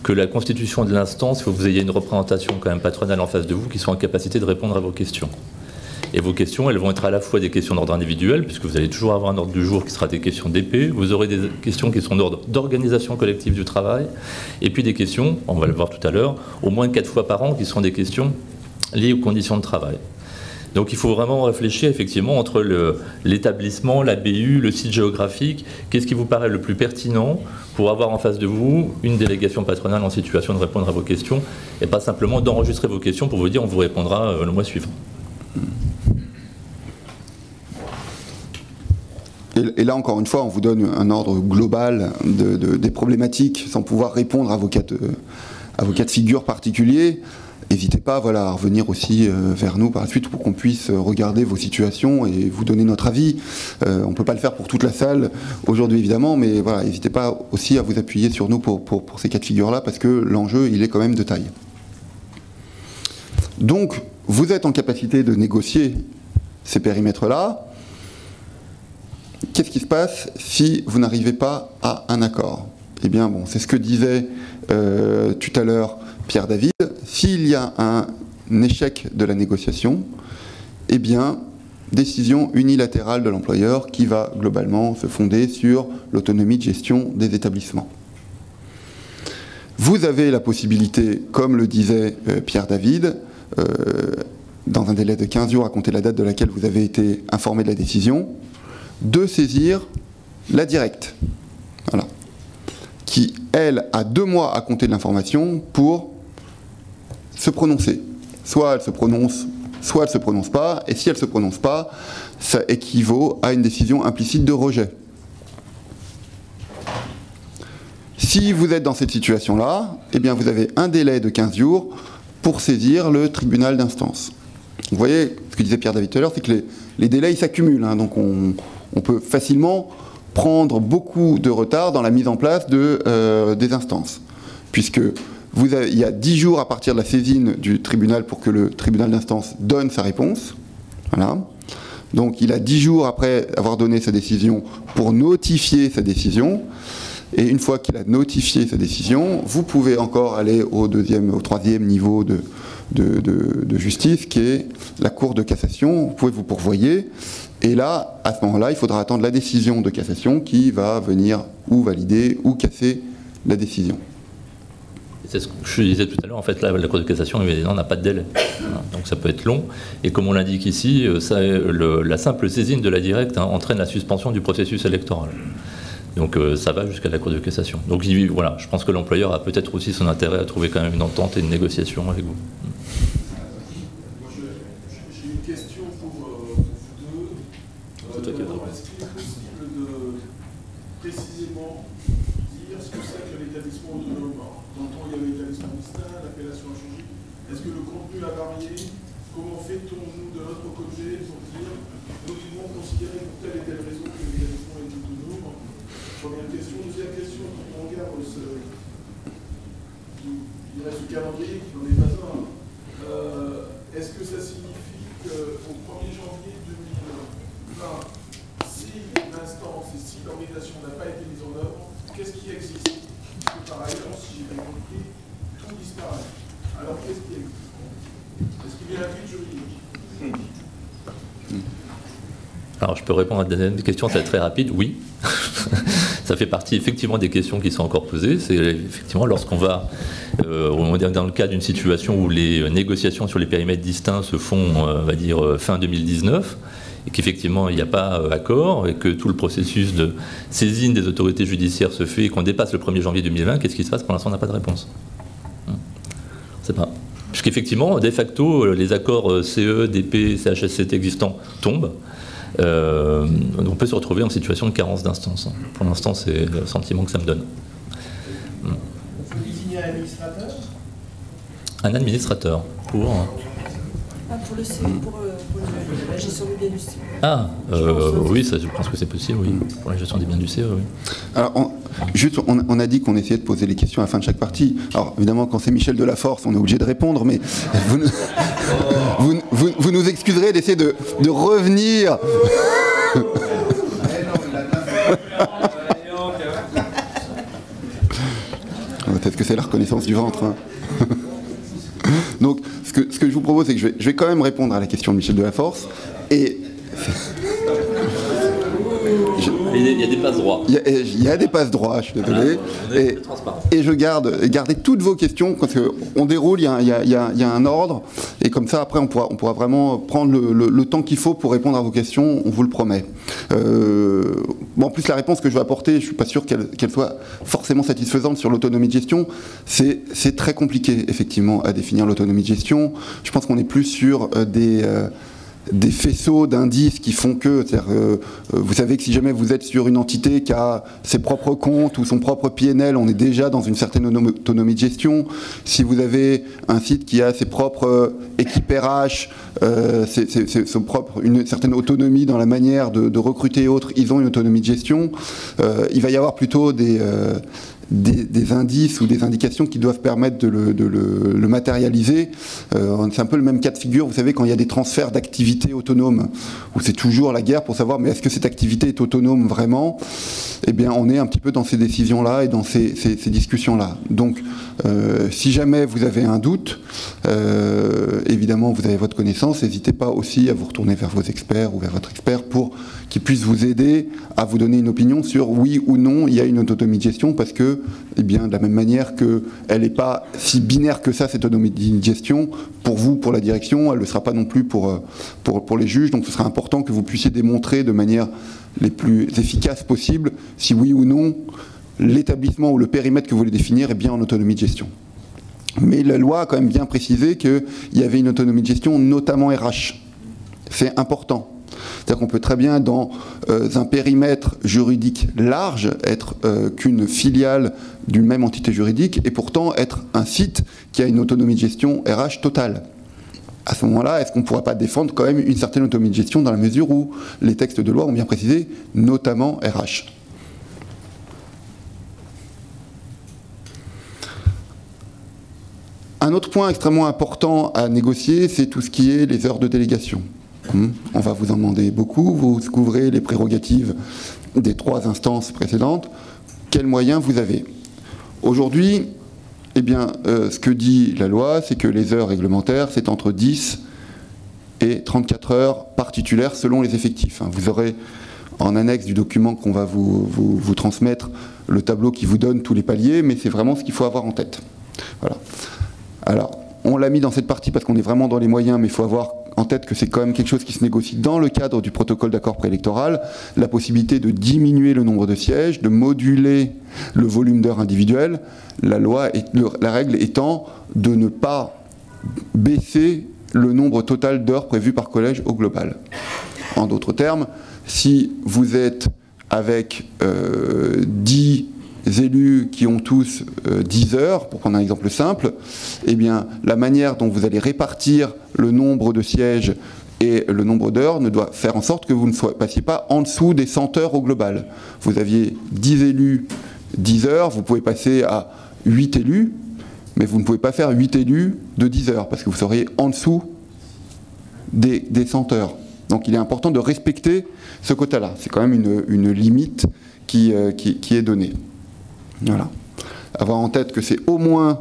que la constitution de l'instance, il faut que vous ayez une représentation quand même patronale en face de vous qui soit en capacité de répondre à vos questions. Et vos questions, elles vont être à la fois des questions d'ordre individuel, puisque vous allez toujours avoir un ordre du jour qui sera des questions d'épée, vous aurez des questions qui sont d'ordre d'organisation collective du travail, et puis des questions, on va le voir tout à l'heure, au moins 4 fois par an, qui sont des questions liées aux conditions de travail. Donc il faut vraiment réfléchir effectivement entre l'établissement, la BU, le site géographique, qu'est-ce qui vous paraît le plus pertinent pour avoir en face de vous une délégation patronale en situation de répondre à vos questions, et pas simplement d'enregistrer vos questions pour vous dire on vous répondra le mois suivant. Et là, encore une fois, on vous donne un ordre global des problématiques sans pouvoir répondre à vos cas de figure particuliers. N'hésitez pas à revenir aussi vers nous par la suite pour qu'on puisse regarder vos situations et vous donner notre avis. On ne peut pas le faire pour toute la salle aujourd'hui, évidemment, mais voilà, n'hésitez pas aussi à vous appuyer sur nous pour ces cas de figure-là, parce que l'enjeu, il est quand même de taille. Donc, vous êtes en capacité de négocier ces périmètres-là. Qu'est-ce qui se passe si vous n'arrivez pas à un accord? Eh bien, bon, c'est ce que disait tout à l'heure Pierre David. S'il y a un échec de la négociation, eh bien, décision unilatérale de l'employeur qui va globalement se fonder sur l'autonomie de gestion des établissements. Vous avez la possibilité, comme le disait Pierre David, dans un délai de 15 jours à compter de la date de laquelle vous avez été informé de la décision, de saisir la directe, voilà, qui, elle, a 2 mois à compter de l'information pour se prononcer. Soit elle se prononce, soit elle ne se prononce pas, et si elle ne se prononce pas, ça équivaut à une décision implicite de rejet. Si vous êtes dans cette situation-là, eh bien vous avez un délai de 15 jours pour saisir le tribunal d'instance. Vous voyez, ce que disait Pierre David tout à l'heure, c'est que les délais s'accumulent, hein, donc on peut facilement prendre beaucoup de retard dans la mise en place des instances, puisque il y a 10 jours à partir de la saisine du tribunal pour que le tribunal d'instance donne sa réponse. Voilà. Donc il a 10 jours après avoir donné sa décision pour notifier sa décision, et une fois qu'il a notifié sa décision, vous pouvez encore aller au 3e niveau de justice, qui est la Cour de cassation. Vous pouvez vous pourvoyer, et là, à ce moment-là, il faudra attendre la décision de cassation qui va venir ou valider ou casser la décision. C'est ce que je disais tout à l'heure, en fait, la Cour de cassation, évidemment, n'a pas de délai. Donc ça peut être long. Et comme on l'indique ici, la simple saisine de la directe entraîne la suspension du processus électoral. Donc ça va jusqu'à la Cour de cassation. Donc voilà, je pense que l'employeur a peut-être aussi son intérêt à trouver quand même une entente et une négociation avec vous. J'ai une question pour vous deux. Est-ce qu'il est possible de précisément dire ce que c'est que l'établissement autonome? Tantôt il y a l'établissement distinct, l'appellation a changé. Est-ce que le contenu a varié? Comment fait-on, nous, de notre côté, pour dire nous devons considérer pour telle et telle raison que l'établissement est autonome? Première question. Deuxième question, quand on regarde ce calendrier qui n'en est pas un, est-ce que ça signifie qu'au 1er janvier 2020, si l'instance et si l'organisation n'a pas été mise en œuvre, qu'est-ce qui existe? Parce que par ailleurs, si j'ai bien compris, tout disparaît. Alors qu'est-ce qui existe? Est-ce qu'il y a un vide juridique? Alors je peux répondre à la deuxième question, c'est très rapide, oui. ça fait partie effectivement des questions qui sont encore posées. C'est effectivement lorsqu'on va, on est dans le cas d'une situation où les négociations sur les périmètres distincts se font, on va dire, fin 2019, et qu'effectivement il n'y a pas accord, et que tout le processus de saisine des autorités judiciaires se fait, et qu'on dépasse le 1er janvier 2020, qu'est-ce qui se passe? Pour l'instant, on n'a pas de réponse. On ne sait pas. Puisqu'effectivement, de facto, les accords CE, DP, CHSCT existants tombent. On peut se retrouver en situation de carence d'instance. Pour l'instant, c'est le sentiment que ça me donne. On peut désigner un administrateur? Un administrateur pour... Pour le CE, pour la gestion des biens du CE. Ah, oui, ça, je pense que c'est possible, oui. Pour la gestion des biens du CE, oui. Alors, on a dit qu'on essayait de poser les questions à la fin de chaque partie. Alors, évidemment, quand c'est Michel Delaforce, on est obligé de répondre, mais vous nous excuserez d'essayer de revenir. Peut-être que c'est la reconnaissance du ventre. Hein. Donc, ce que je vous propose, c'est que je vais quand même répondre à la question de Michel Delaforce. Et il y a des passes droits. Il y a des passes droits, je suis désolé. Et je gardez toutes vos questions, parce qu'on déroule, il y a un ordre, et comme ça, après, on pourra vraiment prendre le temps qu'il faut pour répondre à vos questions, on vous le promet. Bon, en plus, la réponse que je vais apporter, je ne suis pas sûr qu'elle soit forcément satisfaisante sur l'autonomie de gestion. C'est très compliqué, effectivement, à définir l'autonomie de gestion. Je pense qu'on est plus sur des faisceaux d'indices qui font que, vous savez que si jamais vous êtes sur une entité qui a ses propres comptes ou son propre PNL, on est déjà dans une certaine autonomie de gestion. Si vous avez un site qui a ses propres équipes RH, une certaine autonomie dans la manière de recruter et autres, ils ont une autonomie de gestion. Il va y avoir plutôt des indices ou des indications qui doivent permettre de le matérialiser. C'est un peu le même cas de figure, vous savez, quand il y a des transferts d'activités autonomes, où c'est toujours la guerre pour savoir, mais est-ce que cette activité est autonome vraiment? Eh bien, on est un petit peu dans ces décisions-là et dans ces discussions-là. Donc, si jamais vous avez un doute, évidemment, vous avez votre connaissance, n'hésitez pas aussi à vous retourner vers vos experts ou vers votre expert pour qu'il puisse vous aider à vous donner une opinion sur oui ou non, il y a une autonomie de gestion, parce que, eh bien, de la même manière qu'elle n'est pas si binaire que ça, cette autonomie de gestion, pour vous, pour la direction, elle ne le sera pas non plus pour les juges. Donc, ce sera important que vous puissiez démontrer de manière les plus efficaces possible si oui ou non, l'établissement ou le périmètre que vous voulez définir est bien en autonomie de gestion. Mais la loi a quand même bien précisé qu'il y avait une autonomie de gestion, notamment RH. C'est important. C'est-à-dire qu'on peut très bien, dans un périmètre juridique large, être qu'une filiale d'une même entité juridique, et pourtant être un site qui a une autonomie de gestion RH totale. À ce moment-là, est-ce qu'on ne pourra pas défendre quand même une certaine autonomie de gestion dans la mesure où les textes de loi ont bien précisé, notamment RH? Un autre point extrêmement important à négocier, c'est tout ce qui est les heures de délégation. On va vous en demander beaucoup, vous couvrez les prérogatives des 3 instances précédentes. Quels moyens vous avez? Aujourd'hui, eh bien, ce que dit la loi, c'est que les heures réglementaires, c'est entre 10 et 34 heures par titulaire selon les effectifs. Vous aurez en annexe du document qu'on va vous transmettre le tableau qui vous donne tous les paliers, mais c'est vraiment ce qu'il faut avoir en tête. Voilà. Alors, on l'a mis dans cette partie parce qu'on est vraiment dans les moyens, mais il faut avoir en tête que c'est quand même quelque chose qui se négocie dans le cadre du protocole d'accord préélectoral, la possibilité de diminuer le nombre de sièges, de moduler le volume d'heures individuelles, la règle étant de ne pas baisser le nombre total d'heures prévues par collège au global. En d'autres termes, si vous êtes avec 10 élus qui ont tous 10 heures, pour prendre un exemple simple, eh bien, la manière dont vous allez répartir le nombre de sièges et le nombre d'heures ne doit faire en sorte que vous ne passiez pas en dessous des 100 heures au global. Vous aviez 10 élus, 10 heures, vous pouvez passer à 8 élus, mais vous ne pouvez pas faire 8 élus de 10 heures, parce que vous seriez en dessous des 100 heures. Donc il est important de respecter ce quota-là. C'est quand même une limite qui est donnée. Voilà. Avoir en tête que c'est au moins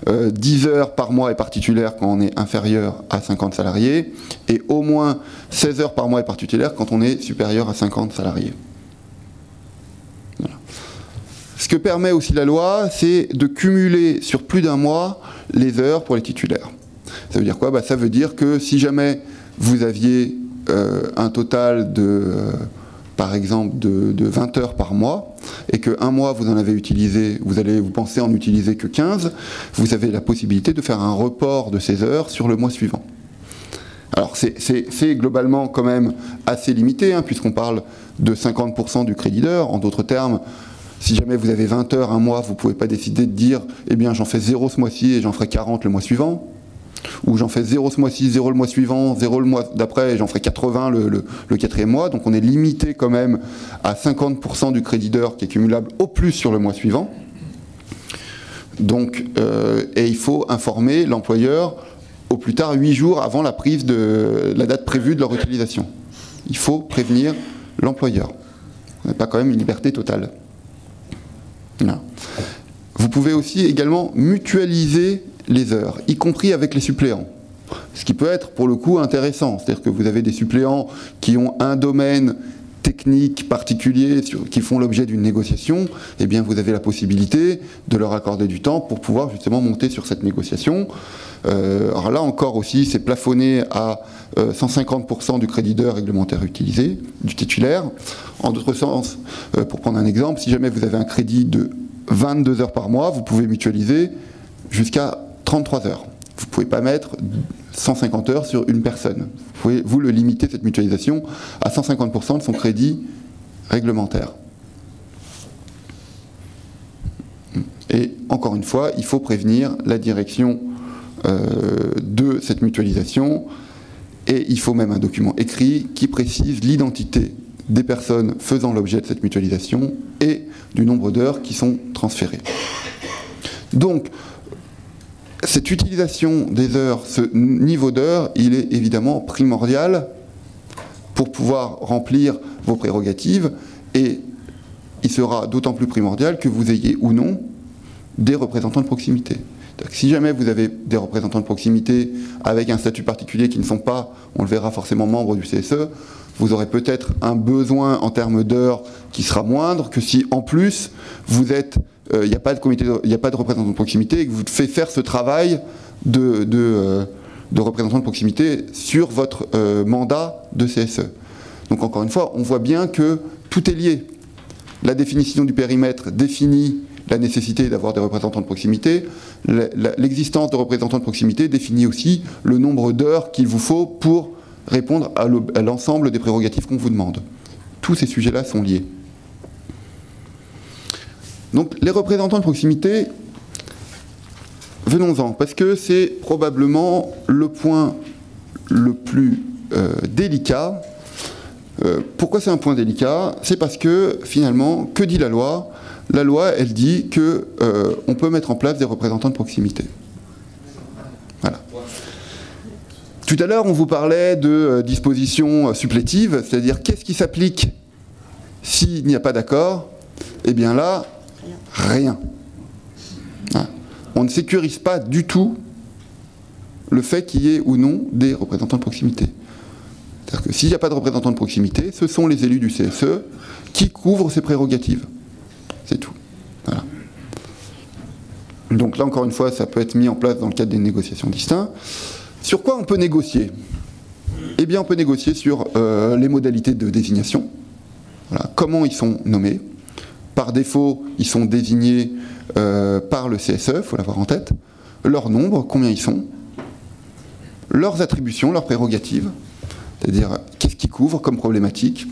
10 heures par mois et par titulaire quand on est inférieur à 50 salariés, et au moins 16 heures par mois et par titulaire quand on est supérieur à 50 salariés. Voilà. Ce que permet aussi la loi, c'est de cumuler sur plus d'un mois les heures pour les titulaires. Ça veut dire quoi? Ça veut dire que si jamais vous aviez un total de, par exemple, de 20 heures par mois, et qu'un mois vous en avez utilisé, vous pensez en utiliser que 15, vous avez la possibilité de faire un report de ces heures sur le mois suivant. Alors c'est globalement quand même assez limité, puisqu'on parle de 50% du crédit d'heure. En d'autres termes, si jamais vous avez 20 heures un mois, vous ne pouvez pas décider de dire « Eh bien, j'en fais 0 ce mois-ci et j'en ferai 40 le mois suivant ». Ou j'en fais 0 ce mois-ci, 0 le mois suivant, 0 le mois d'après et j'en ferai 80 le quatrième mois. Donc on est limité quand même à 50% du crédit d'heure qui est cumulable au plus sur le mois suivant. Donc, et il faut informer l'employeur au plus tard 8 jours avant la prise de la date prévue de leur utilisation. Il faut prévenir l'employeur. On n'a pas quand même une liberté totale. Voilà. Vous pouvez aussi également mutualiser les heures, y compris avec les suppléants. Ce qui peut être pour le coup intéressant, c'est-à-dire que vous avez des suppléants qui ont un domaine technique particulier qui font l'objet d'une négociation, eh bien vous avez la possibilité de leur accorder du temps pour pouvoir justement monter sur cette négociation. Alors là encore aussi, c'est plafonné à 150% du crédit d'heure réglementaire utilisé, du titulaire. En d'autres sens, pour prendre un exemple, si jamais vous avez un crédit de 22 heures par mois, vous pouvez mutualiser jusqu'à 33 heures. Vous ne pouvez pas mettre 150 heures sur une personne. Vous pouvez, vous, le limiter, cette mutualisation, à 150% de son crédit réglementaire. Et encore une fois, il faut prévenir la direction de cette mutualisation, et il faut même un document écrit qui précise l'identité des personnes faisant l'objet de cette mutualisation et du nombre d'heures qui sont transférées. Donc, cette utilisation des heures, ce niveau d'heures, il est évidemment primordial pour pouvoir remplir vos prérogatives, et il sera d'autant plus primordial que vous ayez ou non des représentants de proximité. Si jamais vous avez des représentants de proximité avec un statut particulier qui ne sont pas, on le verra forcément, membres du CSE, vous aurez peut-être un besoin en termes d'heures qui sera moindre que si en plus vous êtes, il n'y a pas de comité, il n'y a pas de représentant de proximité et que vous faites faire ce travail de représentant de proximité sur votre mandat de CSE. Donc encore une fois, on voit bien que tout est lié. La définition du périmètre définit la nécessité d'avoir des représentants de proximité. L'existence de représentants de proximité définit aussi le nombre d'heures qu'il vous faut pour répondre à l'ensemble des prérogatives qu'on vous demande. Tous ces sujets-là sont liés. Donc les représentants de proximité, venons-en, parce que c'est probablement le point le plus délicat. Pourquoi c'est un point délicat? C'est parce que finalement, que dit la loi? La loi, elle dit qu'on peut mettre en place des représentants de proximité. Voilà. Tout à l'heure, on vous parlait de dispositions supplétives, c'est-à-dire qu'est-ce qui s'applique s'il n'y a pas d'accord? Eh bien là, rien. On ne sécurise pas du tout le fait qu'il y ait ou non des représentants de proximité. C'est-à-dire que s'il n'y a pas de représentants de proximité, ce sont les élus du CSE qui couvrent ces prérogatives. C'est tout. Voilà. Donc là, encore une fois, ça peut être mis en place dans le cadre des négociations distinctes. Sur quoi on peut négocier? Eh bien, on peut négocier sur les modalités de désignation. Voilà. Comment ils sont nommés. Par défaut, ils sont désignés par le CSE, il faut l'avoir en tête. Leur nombre, combien ils sont. Leurs attributions, leurs prérogatives. C'est-à-dire, qu'est-ce qu'ils couvrent comme problématique.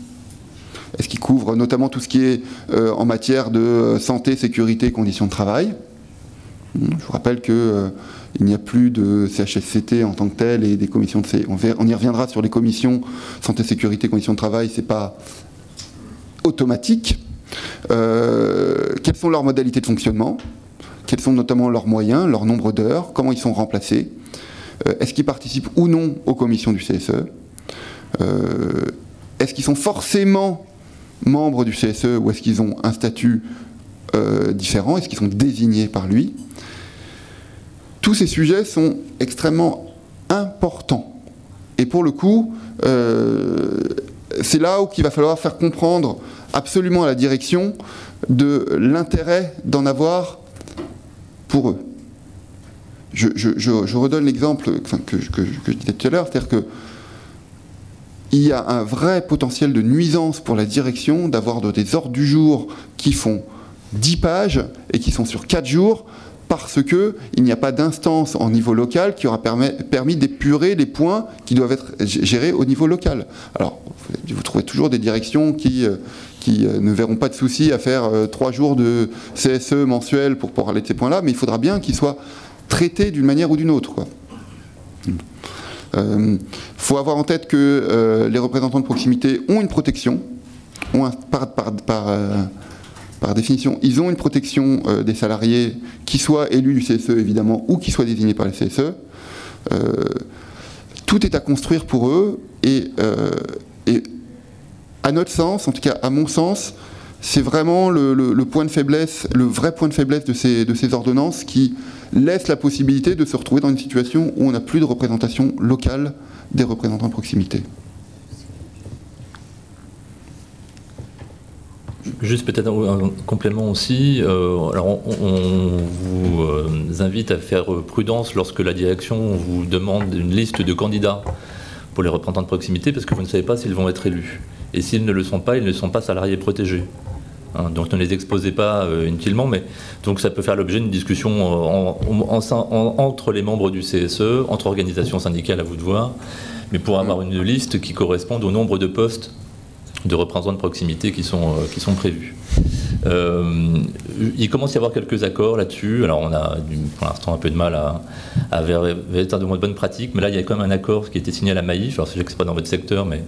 Est-ce qu'ils couvrent notamment tout ce qui est en matière de santé, sécurité, conditions de travail? Je vous rappelle qu'il n'y a plus de CHSCT en tant que tel et des commissions de on y reviendra sur les commissions santé, sécurité, conditions de travail, c'est pas automatique. Quelles sont leurs modalités de fonctionnement? Quels sont notamment leurs moyens, leur nombre d'heures? Comment ils sont remplacés? Est-ce qu'ils participent ou non aux commissions du CSE? Est-ce qu'ils sont forcément membres du CSE ou est-ce qu'ils ont un statut différent? Est-ce qu'ils sont désignés par lui? Tous ces sujets sont extrêmement importants. Et pour le coup, c'est là où il va falloir faire comprendre absolument à la direction de l'intérêt d'en avoir pour eux. Je redonne l'exemple que je disais tout à l'heure, c'est-à-dire que il y a un vrai potentiel de nuisance pour la direction d'avoir des ordres du jour qui font 10 pages et qui sont sur 4 jours parce qu'il n'y a pas d'instance en niveau local qui aura permis d'épurer les points qui doivent être gérés au niveau local. Alors, vous trouvez toujours des directions qui ne verront pas de souci à faire 3 jours de CSE mensuel pour parler de ces points-là, mais il faudra bien qu'ils soient traités d'une manière ou d'une autre, quoi. Faut avoir en tête que les représentants de proximité ont une protection, par définition, ils ont une protection des salariés, qui soient élus du CSE évidemment, ou qui soient désignés par le CSE. Tout est à construire pour eux, et à notre sens, en tout cas à mon sens, c'est vraiment le point de faiblesse, le vrai point de faiblesse de ces ordonnances qui laisse la possibilité de se retrouver dans une situation où on n'a plus de représentation locale des représentants de proximité. Juste peut-être un complément aussi. Alors on vous invite à faire prudence lorsque la direction vous demande une liste de candidats pour les représentants de proximité, parce que vous ne savez pas s'ils vont être élus. Et s'ils ne le sont pas, ils ne sont pas salariés protégés. Donc ne les exposez pas inutilement, mais donc ça peut faire l'objet d'une discussion entre les membres du CSE, entre organisations syndicales, à vous de voir, mais pour avoir une liste qui corresponde au nombre de postes de représentants de proximité qui sont prévus. Il commence à y avoir quelques accords là-dessus. Alors on a pour l'instant un peu de mal à véritablement de bonnes pratiques, mais là il y a quand même un accord qui a été signé à la Maïf, alors je sais que ce n'est pas dans votre secteur, mais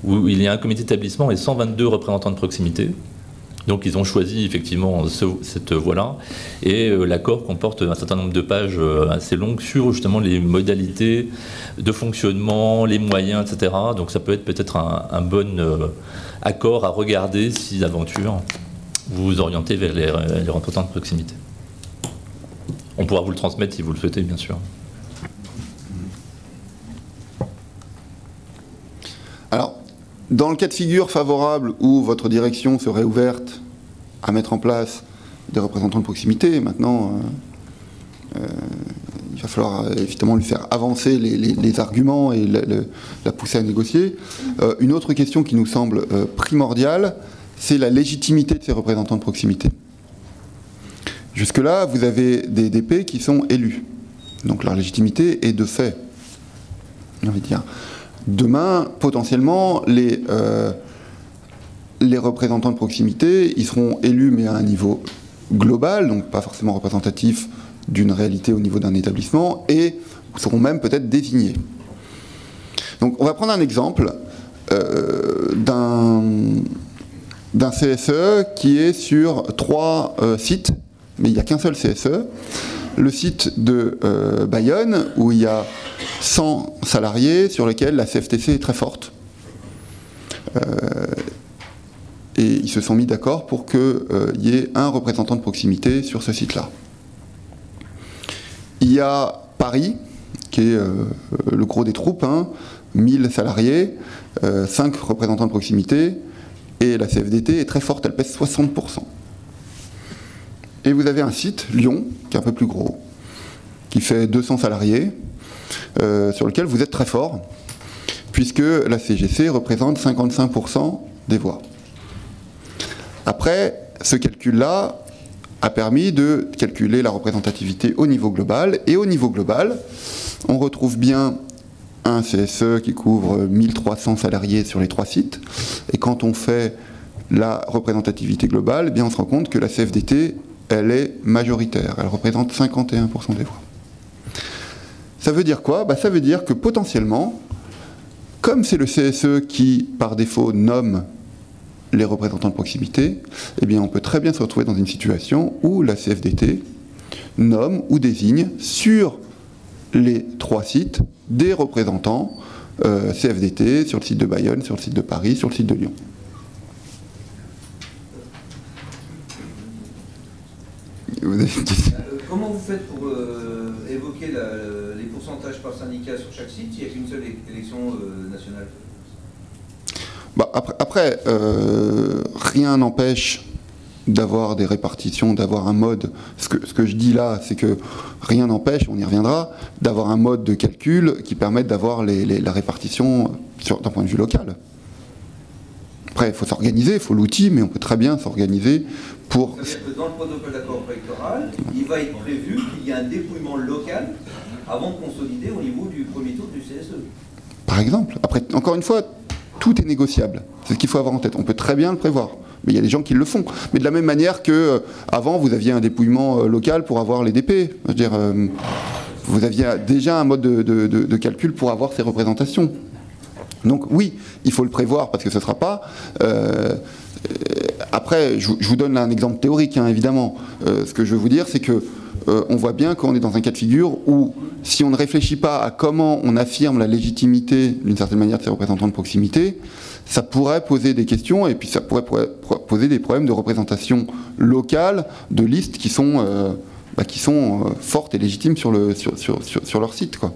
où il y a un comité d'établissement et 122 représentants de proximité. Donc ils ont choisi effectivement cette voie-là, et l'accord comporte un certain nombre de pages assez longues sur justement les modalités de fonctionnement, les moyens, etc. Donc ça peut être peut-être un bon accord à regarder si d'aventure vous vous orientez vers les représentants de proximité. On pourra vous le transmettre si vous le souhaitez, bien sûr. Alors, dans le cas de figure favorable où votre direction serait ouverte à mettre en place des représentants de proximité, maintenant, il va falloir évidemment lui faire avancer les arguments et la pousser à négocier. Une autre question qui nous semble primordiale, c'est la légitimité de ces représentants de proximité. Jusque-là, vous avez des DP qui sont élus. Donc leur légitimité est de fait, j'ai envie de dire. Demain, potentiellement, les représentants de proximité, ils seront élus, mais à un niveau global, donc pas forcément représentatif d'une réalité au niveau d'un établissement, et seront même peut-être désignés. Donc on va prendre un exemple d'un CSE qui est sur 3 sites, mais il n'y a qu'un seul CSE. Le site de Bayonne, où il y a 100 salariés sur lesquels la CFTC est très forte. Et ils se sont mis d'accord pour qu'il y ait un représentant de proximité sur ce site-là. Il y a Paris, qui est le gros des troupes, 1000 salariés, 5 représentants de proximité, et la CFDT est très forte, elle pèse 60%. Et vous avez un site, Lyon, qui est un peu plus gros, qui fait 200 salariés, sur lequel vous êtes très fort, puisque la CGC représente 55% des voix. Après, ce calcul-là a permis de calculer la représentativité au niveau global, et au niveau global, on retrouve bien un CSE qui couvre 1300 salariés sur les 3 sites, et quand on fait la représentativité globale, eh bien on se rend compte que la CFDT, elle est majoritaire, elle représente 51% des voix. Ça veut dire quoi ? Ça veut dire que potentiellement, comme c'est le CSE qui, par défaut, nomme les représentants de proximité, eh bien on peut très bien se retrouver dans une situation où la CFDT nomme ou désigne sur les 3 sites des représentants CFDT sur le site de Bayonne, sur le site de Paris, sur le site de Lyon. Comment vous faites pour évoquer les pourcentages par syndicat sur chaque site? Il n'y a qu'une seule élection nationale. Bah, après rien n'empêche d'avoir des répartitions, d'avoir un mode. Ce que je dis là, c'est que rien n'empêche, on y reviendra, d'avoir un mode de calcul qui permette d'avoir la répartition d'un point de vue local. Après, il faut s'organiser, il faut l'outil, mais on peut très bien s'organiser pour... C'est-à-dire que dans le protocole d'accord préélectoral, il va être prévu qu'il y ait un dépouillement local avant de consolider au niveau du premier tour du CSE. Par exemple. Après, encore une fois, tout est négociable. C'est ce qu'il faut avoir en tête. On peut très bien le prévoir. Mais il y a des gens qui le font. Mais de la même manière que avant, vous aviez un dépouillement local pour avoir les DP. Je veux dire, vous aviez déjà un mode de calcul pour avoir ces représentations. Donc oui, il faut le prévoir parce que ce ne sera pas... après, je vous donne là un exemple théorique, hein, évidemment. Ce que je veux vous dire, c'est que on voit bien qu'on est dans un cas de figure où, si on ne réfléchit pas à comment on affirme la légitimité, d'une certaine manière, de ces représentants de proximité, ça pourrait poser des questions, et puis ça pourrait poser des problèmes de représentation locale de listes qui sont fortes et légitimes sur leur site, quoi.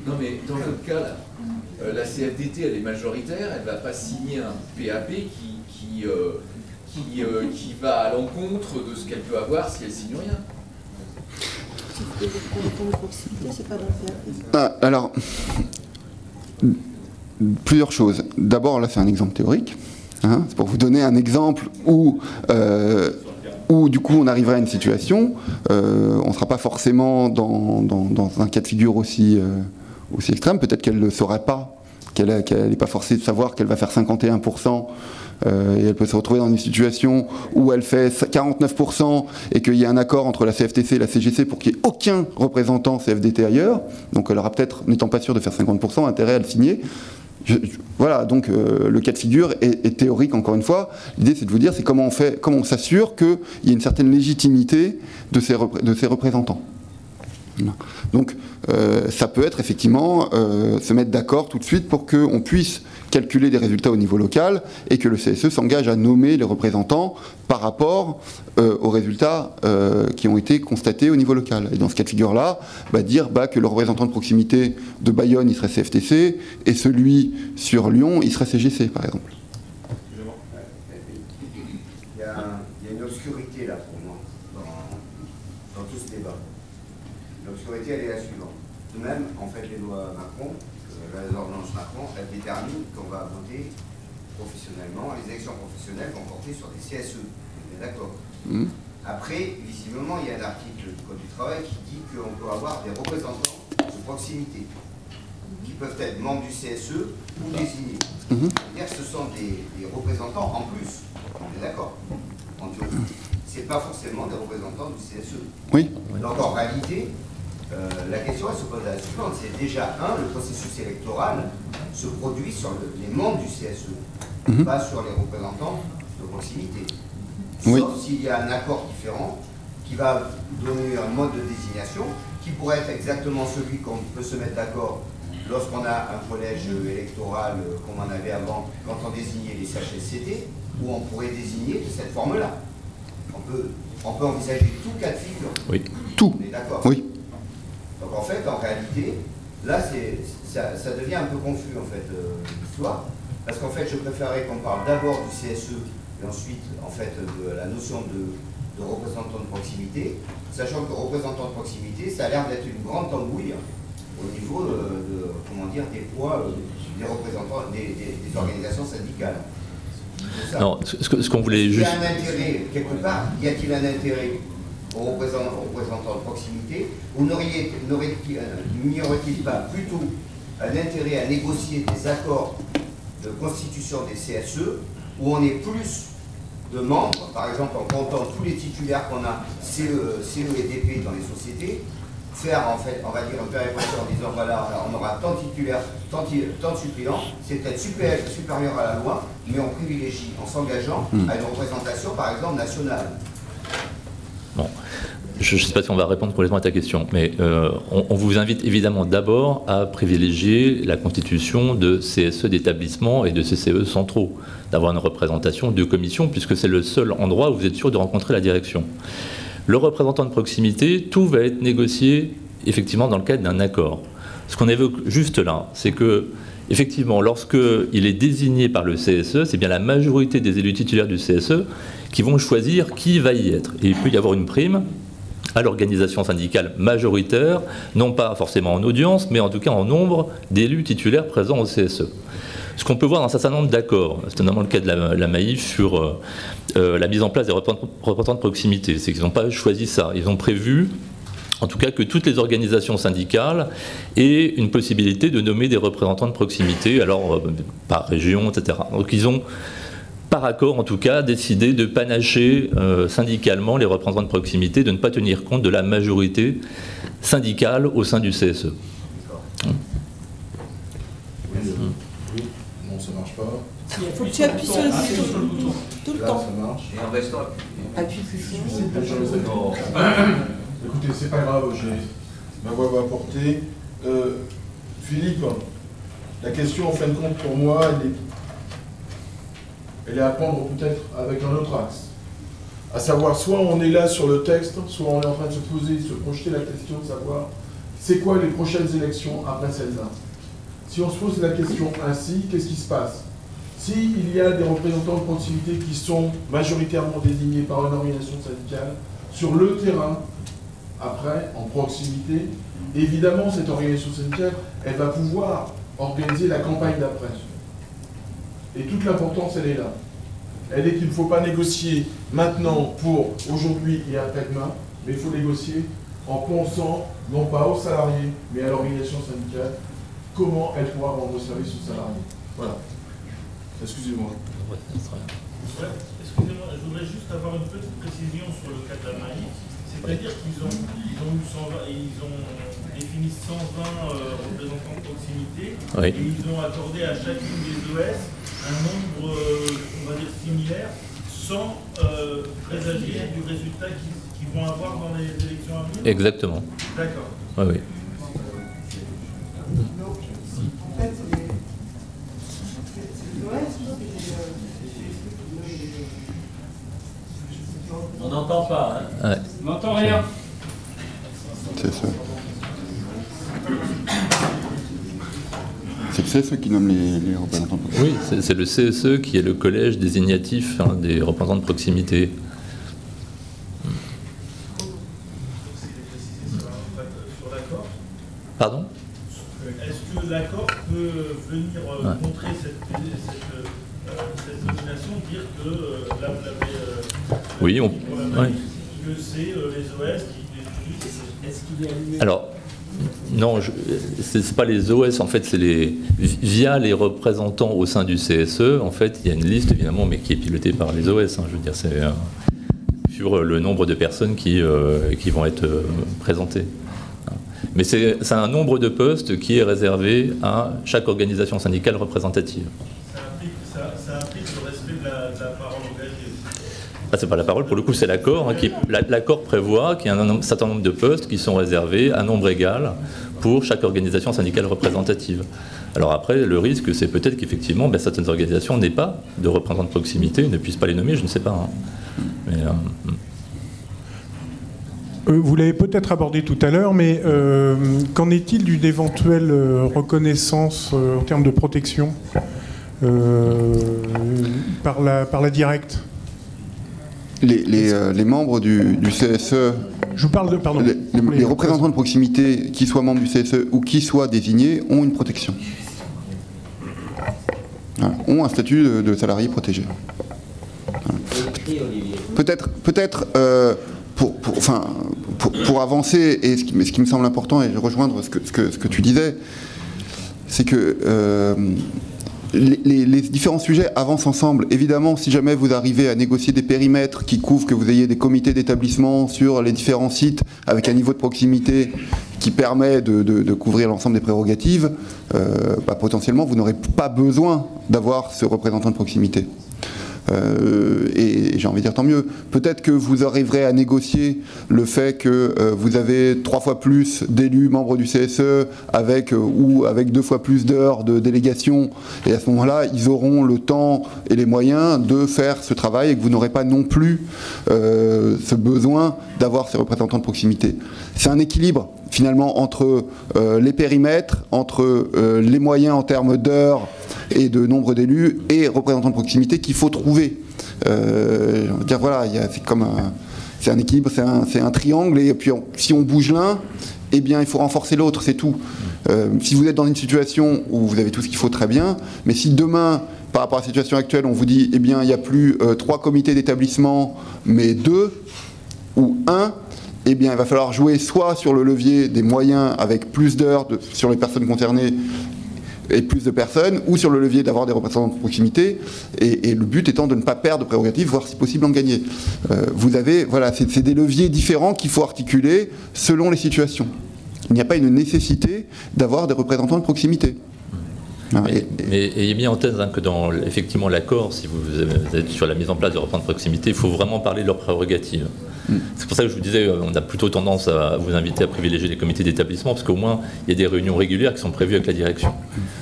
Non, mais dans votre cas, là, la CFDT, elle est majoritaire, elle ne va pas signer un PAP qui va à l'encontre de ce qu'elle peut avoir si elle signe rien. C'est pas dans le PAP. Ah, alors, plusieurs choses. D'abord, là, c'est un exemple théorique. Hein, c'est pour vous donner un exemple où du coup, on arriverait à une situation, on ne sera pas forcément dans un cas de figure aussi extrême. Peut-être qu'elle ne le saurait pas, qu'elle n'est pas forcée de savoir qu'elle va faire 51%, et elle peut se retrouver dans une situation où elle fait 49% et qu'il y a un accord entre la CFTC et la CGC pour qu'il n'y ait aucun représentant CFDT ailleurs. Donc elle aura peut-être, n'étant pas sûre de faire 50%, intérêt à le signer. Voilà, donc le cas de figure est théorique, encore une fois. L'idée, c'est de vous dire, c'est comment on s'assure qu'il y ait une certaine légitimité de ces représentants. Donc ça peut être effectivement se mettre d'accord tout de suite pour qu'on puisse calculer des résultats au niveau local et que le CSE s'engage à nommer les représentants par rapport aux résultats qui ont été constatés au niveau local. Et dans ce cas de figure-là, dire que le représentant de proximité de Bayonne, il serait CFTC, et celui sur Lyon, il serait CGC, par exemple. Il y a une obscurité là pour moi dans tout ce débat. L'obscurité, elle est la suivante. De même, en fait, les lois Macron, les ordonnances Macron, elles déterminent qu'on va voter professionnellement. Les élections professionnelles vont porter sur des CSE. On est d'accord. Après, visiblement, il y a un article du Code du travail qui dit qu'on peut avoir des représentants de proximité qui peuvent être membres du CSE ou désignés. C'est-à-dire que ce sont des représentants en plus. On est d'accord. En théorie. Ce n'est pas forcément des représentants du CSE. Oui. Donc en réalité, la question elle se pose à la suivante, c'est déjà le processus électoral se produit sur les membres du CSE, pas sur les représentants de proximité. Sauf s'il y a un accord différent qui va donner un mode de désignation qui pourrait être exactement celui qu'on peut se mettre d'accord lorsqu'on a un collège électoral comme on avait avant quand on désignait les CHSCT, où on pourrait désigner de cette forme-là. On peut envisager tout cas de figure. Oui. Tout. On est d'accord. Oui. Donc en fait, en réalité, là, ça devient un peu confus, en fait, l'histoire. Parce qu'en fait, je préférerais qu'on parle d'abord du CSE et ensuite, en fait, de la notion de représentant de proximité, sachant que représentant de proximité, ça a l'air d'être une grande tambouille au niveau des poids des représentants des organisations syndicales. Non, ce qu'on voulait juste... Il y a un intérêt, quelque part, y a-t-il un intérêt aux représentants de proximité, ou n'y aurait-il pas plutôt un intérêt à négocier des accords de constitution des CSE, où on est plus de membres, par exemple en comptant tous les titulaires qu'on a, CE et DP dans les sociétés, faire en fait, on va dire, un péréquation en disant voilà, on aura tant de titulaires, tant de suppléants, c'est peut-être supérieur à la loi, mais on privilégie en s'engageant à une représentation, par exemple, nationale. Bon, je ne sais pas si on va répondre complètement à ta question, mais on vous invite évidemment d'abord à privilégier la constitution de CSE d'établissements et de CCE centraux, d'avoir une représentation de commission, puisque c'est le seul endroit où vous êtes sûr de rencontrer la direction. Le représentant de proximité, tout va être négocié effectivement dans le cadre d'un accord. Ce qu'on évoque juste là, c'est que effectivement, lorsqu'il est désigné par le CSE, c'est bien la majorité des élus titulaires du CSE qui vont choisir qui va y être. Et il peut y avoir une prime à l'organisation syndicale majoritaire, non pas forcément en audience, mais en tout cas en nombre d'élus titulaires présents au CSE. Ce qu'on peut voir dans un certain nombre d'accords, c'est notamment le cas de la Maïf sur la mise en place des représentants de proximité, c'est qu'ils n'ont pas choisi ça, ils ont prévu en tout cas que toutes les organisations syndicales aient une possibilité de nommer des représentants de proximité, alors par région, etc. Donc ils ont, par accord en tout cas, décidé de panacher syndicalement les représentants de proximité, de ne pas tenir compte de la majorité syndicale au sein du CSE. Oui, non, ça marche pas. Il faut que tu appuies sur le bouton tout le Là, temps. ça marche. Et en restant Appuie plus fort. Écoutez, c'est pas grave, ma voix va porter. Philippe, la question en fin de compte pour moi, elle est à prendre peut-être avec un autre axe. À savoir, soit on est là sur le texte, soit on est en train de se poser, de se projeter la question de savoir c'est quoi les prochaines élections après celle-là. Si on se pose la question ainsi, qu'est-ce qui se passe? S'il y a des représentants de proximité qui sont majoritairement désignés par une organisation syndicale, sur le terrain, après, en proximité, évidemment, cette organisation syndicale, elle va pouvoir organiser la campagne d'après. Et toute l'importance, elle est là. Elle est qu'il ne faut pas négocier maintenant pour aujourd'hui et après-demain, mais il faut négocier en pensant, non pas aux salariés, mais à l'organisation syndicale, comment elle pourra rendre service aux salariés. Voilà. Excusez-moi. Excusez-moi, je voudrais juste avoir une petite précision sur le cas de la Maïf. C'est-à-dire qu'ils ont défini 120 représentants de proximité, Oui. et ils ont accordé à chacune des OS un nombre, on va dire, similaire, sans présager du résultat qu'ils vont avoir dans les élections à venir. Exactement. D'accord. Oui, oui. On n'entend pas, hein. Ouais. On n'entend rien. C'est ça. C'est le CSE qui nomme les représentants de proximité. Oui, c'est le CSE qui est le collège désignatif des représentants de proximité. Sur l'accord. Pardon? Est-ce que l'accord peut venir contrer cette nomination, dire que là vous l'avez Oui, que c'est les OS qui définissent? Est-ce qu'il est allumé? Alors, non, c'est pas les OS, en fait, c'est via les représentants au sein du CSE, en fait, il y a une liste, évidemment, mais qui est pilotée par les OS, hein, je veux dire, c'est sur le nombre de personnes qui vont être présentées. Mais c'est un nombre de postes qui est réservé à chaque organisation syndicale représentative. Ça implique le respect de la parole engagée. Ah, c'est pas la parole, pour le coup, c'est l'accord. Hein, l'accord prévoit qu'il y a un certain nombre de postes qui sont réservés à nombre égal pour chaque organisation syndicale représentative. Alors après, le risque, c'est peut-être qu'effectivement, certaines organisations n'aient pas de représentants de proximité, ne puissent pas les nommer, je ne sais pas. Hein. Mais, vous l'avez peut-être abordé tout à l'heure, mais qu'en est-il d'une éventuelle reconnaissance en termes de protection par la directe? Les membres du CSE, je vous parle de, pardon, les représentants de proximité, qui soient membres du CSE ou qui soient désignés, ont une protection. Voilà, ont un statut de salarié protégé. Voilà. Peut-être pour avancer, et ce qui me semble important, et rejoindre ce que tu disais, c'est que les différents sujets avancent ensemble. Évidemment, si jamais vous arrivez à négocier des périmètres qui couvrent que vous ayez des comités d'établissement sur les différents sites avec un niveau de proximité qui permet de couvrir l'ensemble des prérogatives, potentiellement, vous n'aurez pas besoin d'avoir ce représentant de proximité. Et j'ai envie de dire tant mieux. Peut-être que vous arriverez à négocier le fait que vous avez 3 fois plus d'élus membres du CSE ou avec 2 fois plus d'heures de délégation, et à ce moment-là, ils auront le temps et les moyens de faire ce travail, et que vous n'aurez pas non plus ce besoin d'avoir ces représentants de proximité. C'est un équilibre finalement entre les périmètres, entre les moyens en termes d'heures et de nombre d'élus et représentants de proximité qu'il faut trouver. Je veux dire, voilà, c'est un équilibre, c'est un triangle, et puis si on bouge l'un, eh bien il faut renforcer l'autre, c'est tout. Si vous êtes dans une situation où vous avez tout ce qu'il faut, très bien, mais si demain, par rapport à la situation actuelle, on vous dit, eh bien il n'y a plus 3 comités d'établissement, mais 2 ou 1, eh bien il va falloir jouer soit sur le levier des moyens avec plus d'heures sur les personnes concernées et plus de personnes, ou sur le levier d'avoir des représentants de proximité, et le but étant de ne pas perdre de prérogatives, voire si possible en gagner. Vous avez, voilà, c'est des leviers différents qu'il faut articuler selon les situations. Il n'y a pas une nécessité d'avoir des représentants de proximité. Mais ayez bien en tête que dans effectivement l'accord, si vous êtes sur la mise en place de représentants de proximité, il faut vraiment parler de leurs prérogatives. C'est pour ça que je vous disais, on a plutôt tendance à vous inviter à privilégier les comités d'établissement, parce qu'au moins, il y a des réunions régulières qui sont prévues avec la direction.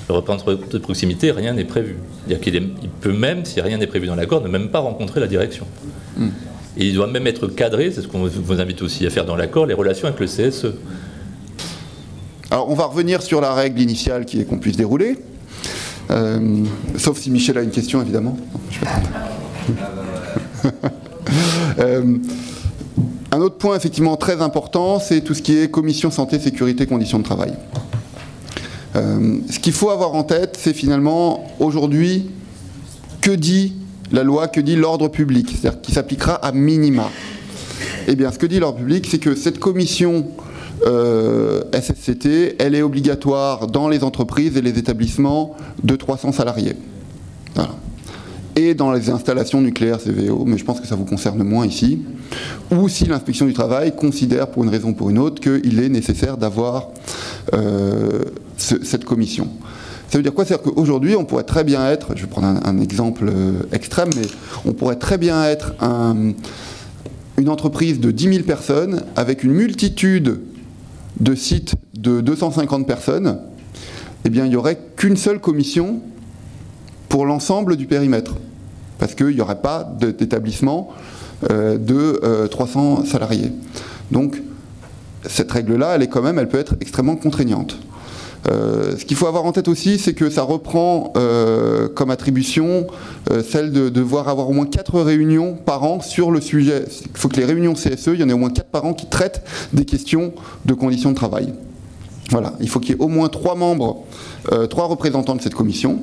Le représentant de proximité, rien n'est prévu. C'est-à-dire il peut même, si rien n'est prévu dans l'accord, ne même pas rencontrer la direction. Et il doit même être cadré, c'est ce qu'on vous invite aussi à faire dans l'accord, les relations avec le CSE. Alors, on va revenir sur la règle initiale qui est qu'on puisse dérouler. Sauf si Michel a une question, évidemment. Un autre point effectivement très important, c'est tout ce qui est commission santé, sécurité, conditions de travail. Ce qu'il faut avoir en tête, c'est finalement aujourd'hui, que dit la loi, que dit l'ordre public, c'est-à-dire qui s'appliquera à minima. Eh bien, ce que dit l'ordre public, c'est que cette commission SSCT, elle est obligatoire dans les entreprises et les établissements de 300 salariés. Voilà. Et dans les installations nucléaires CVO, mais je pense que ça vous concerne moins ici, ou si l'inspection du travail considère pour une raison ou pour une autre qu'il est nécessaire d'avoir cette commission. Ça veut dire quoi? C'est-à-dire qu'aujourd'hui, on pourrait très bien être, je vais prendre un exemple extrême, mais on pourrait très bien être une entreprise de 10 000 personnes avec une multitude de sites de 250 personnes. Eh bien, il n'y aurait qu'une seule commission pour l'ensemble du périmètre, parce qu'il n'y aurait pas d'établissement de 300 salariés. Donc, cette règle-là, elle peut être extrêmement contraignante. Ce qu'il faut avoir en tête aussi, c'est que ça reprend comme attribution celle de devoir avoir au moins 4 réunions par an sur le sujet. Il faut que les réunions CSE, il y en ait au moins 4 par an qui traitent des questions de conditions de travail. Voilà, il faut qu'il y ait au moins 3 membres, 3 représentants de cette commission,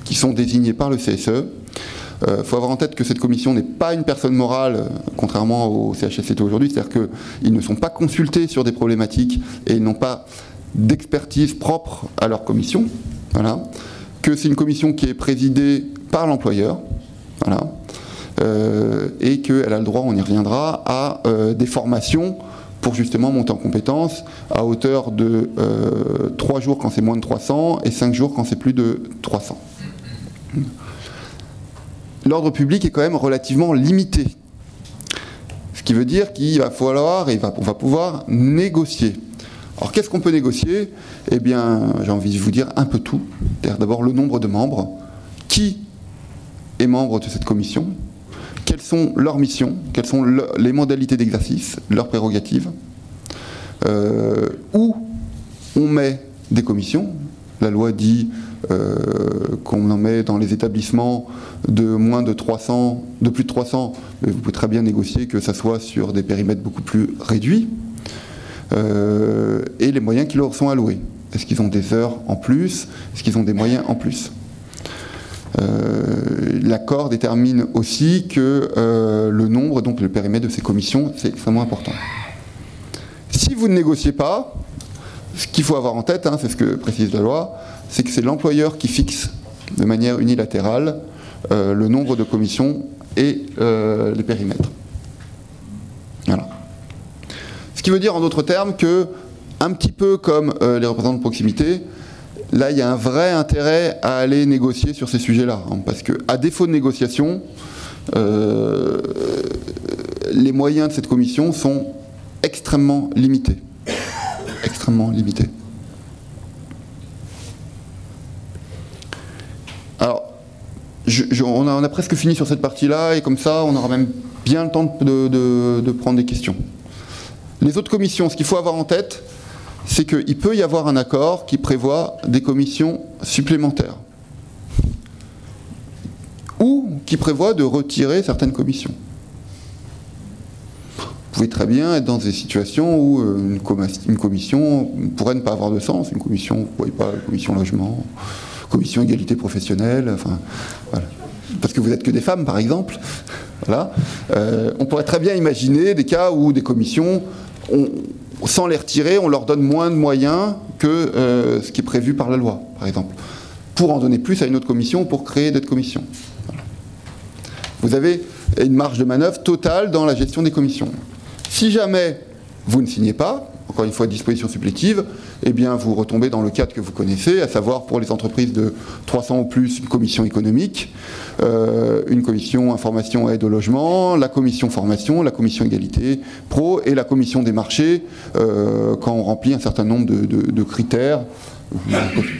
qui sont désignés par le CSE. Il faut avoir en tête que cette commission n'est pas une personne morale, contrairement au CHSCT aujourd'hui, c'est-à-dire qu'ils ne sont pas consultés sur des problématiques et ils n'ont pas d'expertise propre à leur commission, voilà. Que c'est une commission qui est présidée par l'employeur, voilà. Et qu'elle a le droit, on y reviendra, à des formations pour justement monter en compétences à hauteur de 3 jours quand c'est moins de 300 et 5 jours quand c'est plus de 300. L'ordre public est quand même relativement limité. Ce qui veut dire qu'il va falloir, et on va pouvoir négocier. Alors qu'est-ce qu'on peut négocier? Eh bien, j'ai envie de vous dire un peu tout. D'abord le nombre de membres. Qui est membre de cette commission? Quelles sont leurs missions? Quelles sont les modalités d'exercice? Leurs prérogatives? Où on met des commissions? La loi dit qu'on en met dans les établissements de moins de 300, de plus de 300. Vous pouvez très bien négocier que ça soit sur des périmètres beaucoup plus réduits. Et les moyens qui leur sont alloués. Est-ce qu'ils ont des heures en plus? Est-ce qu'ils ont des moyens en plus? L'accord détermine aussi que le nombre, donc le périmètre de ces commissions, c'est extrêmement important. Si vous ne négociez pas, ce qu'il faut avoir en tête, c'est ce que précise la loi, c'est que c'est l'employeur qui fixe de manière unilatérale le nombre de commissions et les périmètres. Voilà. Ce qui veut dire en d'autres termes que, un petit peu comme les représentants de proximité, là il y a un vrai intérêt à aller négocier sur ces sujets-là. Parce qu'à défaut de négociation, les moyens de cette commission sont extrêmement limités. Extrêmement limités. Alors, on a presque fini sur cette partie-là, et comme ça, on aura même bien le temps de prendre des questions. Les autres commissions, ce qu'il faut avoir en tête, c'est qu'il peut y avoir un accord qui prévoit des commissions supplémentaires, ou qui prévoit de retirer certaines commissions. Vous pouvez très bien être dans des situations où une commission pourrait ne pas avoir de sens, une commission, vous ne voyez pas, commission logement, commission égalité professionnelle, enfin, voilà. Parce que vous n'êtes que des femmes, par exemple. Voilà. On pourrait très bien imaginer des cas où des commissions, sans les retirer, on leur donne moins de moyens que ce qui est prévu par la loi, par exemple, pour en donner plus à une autre commission, pour créer d'autres commissions. Voilà. Vous avez une marge de manœuvre totale dans la gestion des commissions. Si jamais vous ne signez pas, encore une fois, disposition supplétive, eh bien, vous retombez dans le cadre que vous connaissez, à savoir pour les entreprises de 300 ou plus, une commission économique, une commission information aide au logement, la commission formation, la commission égalité pro et la commission des marchés, quand on remplit un certain nombre de critères.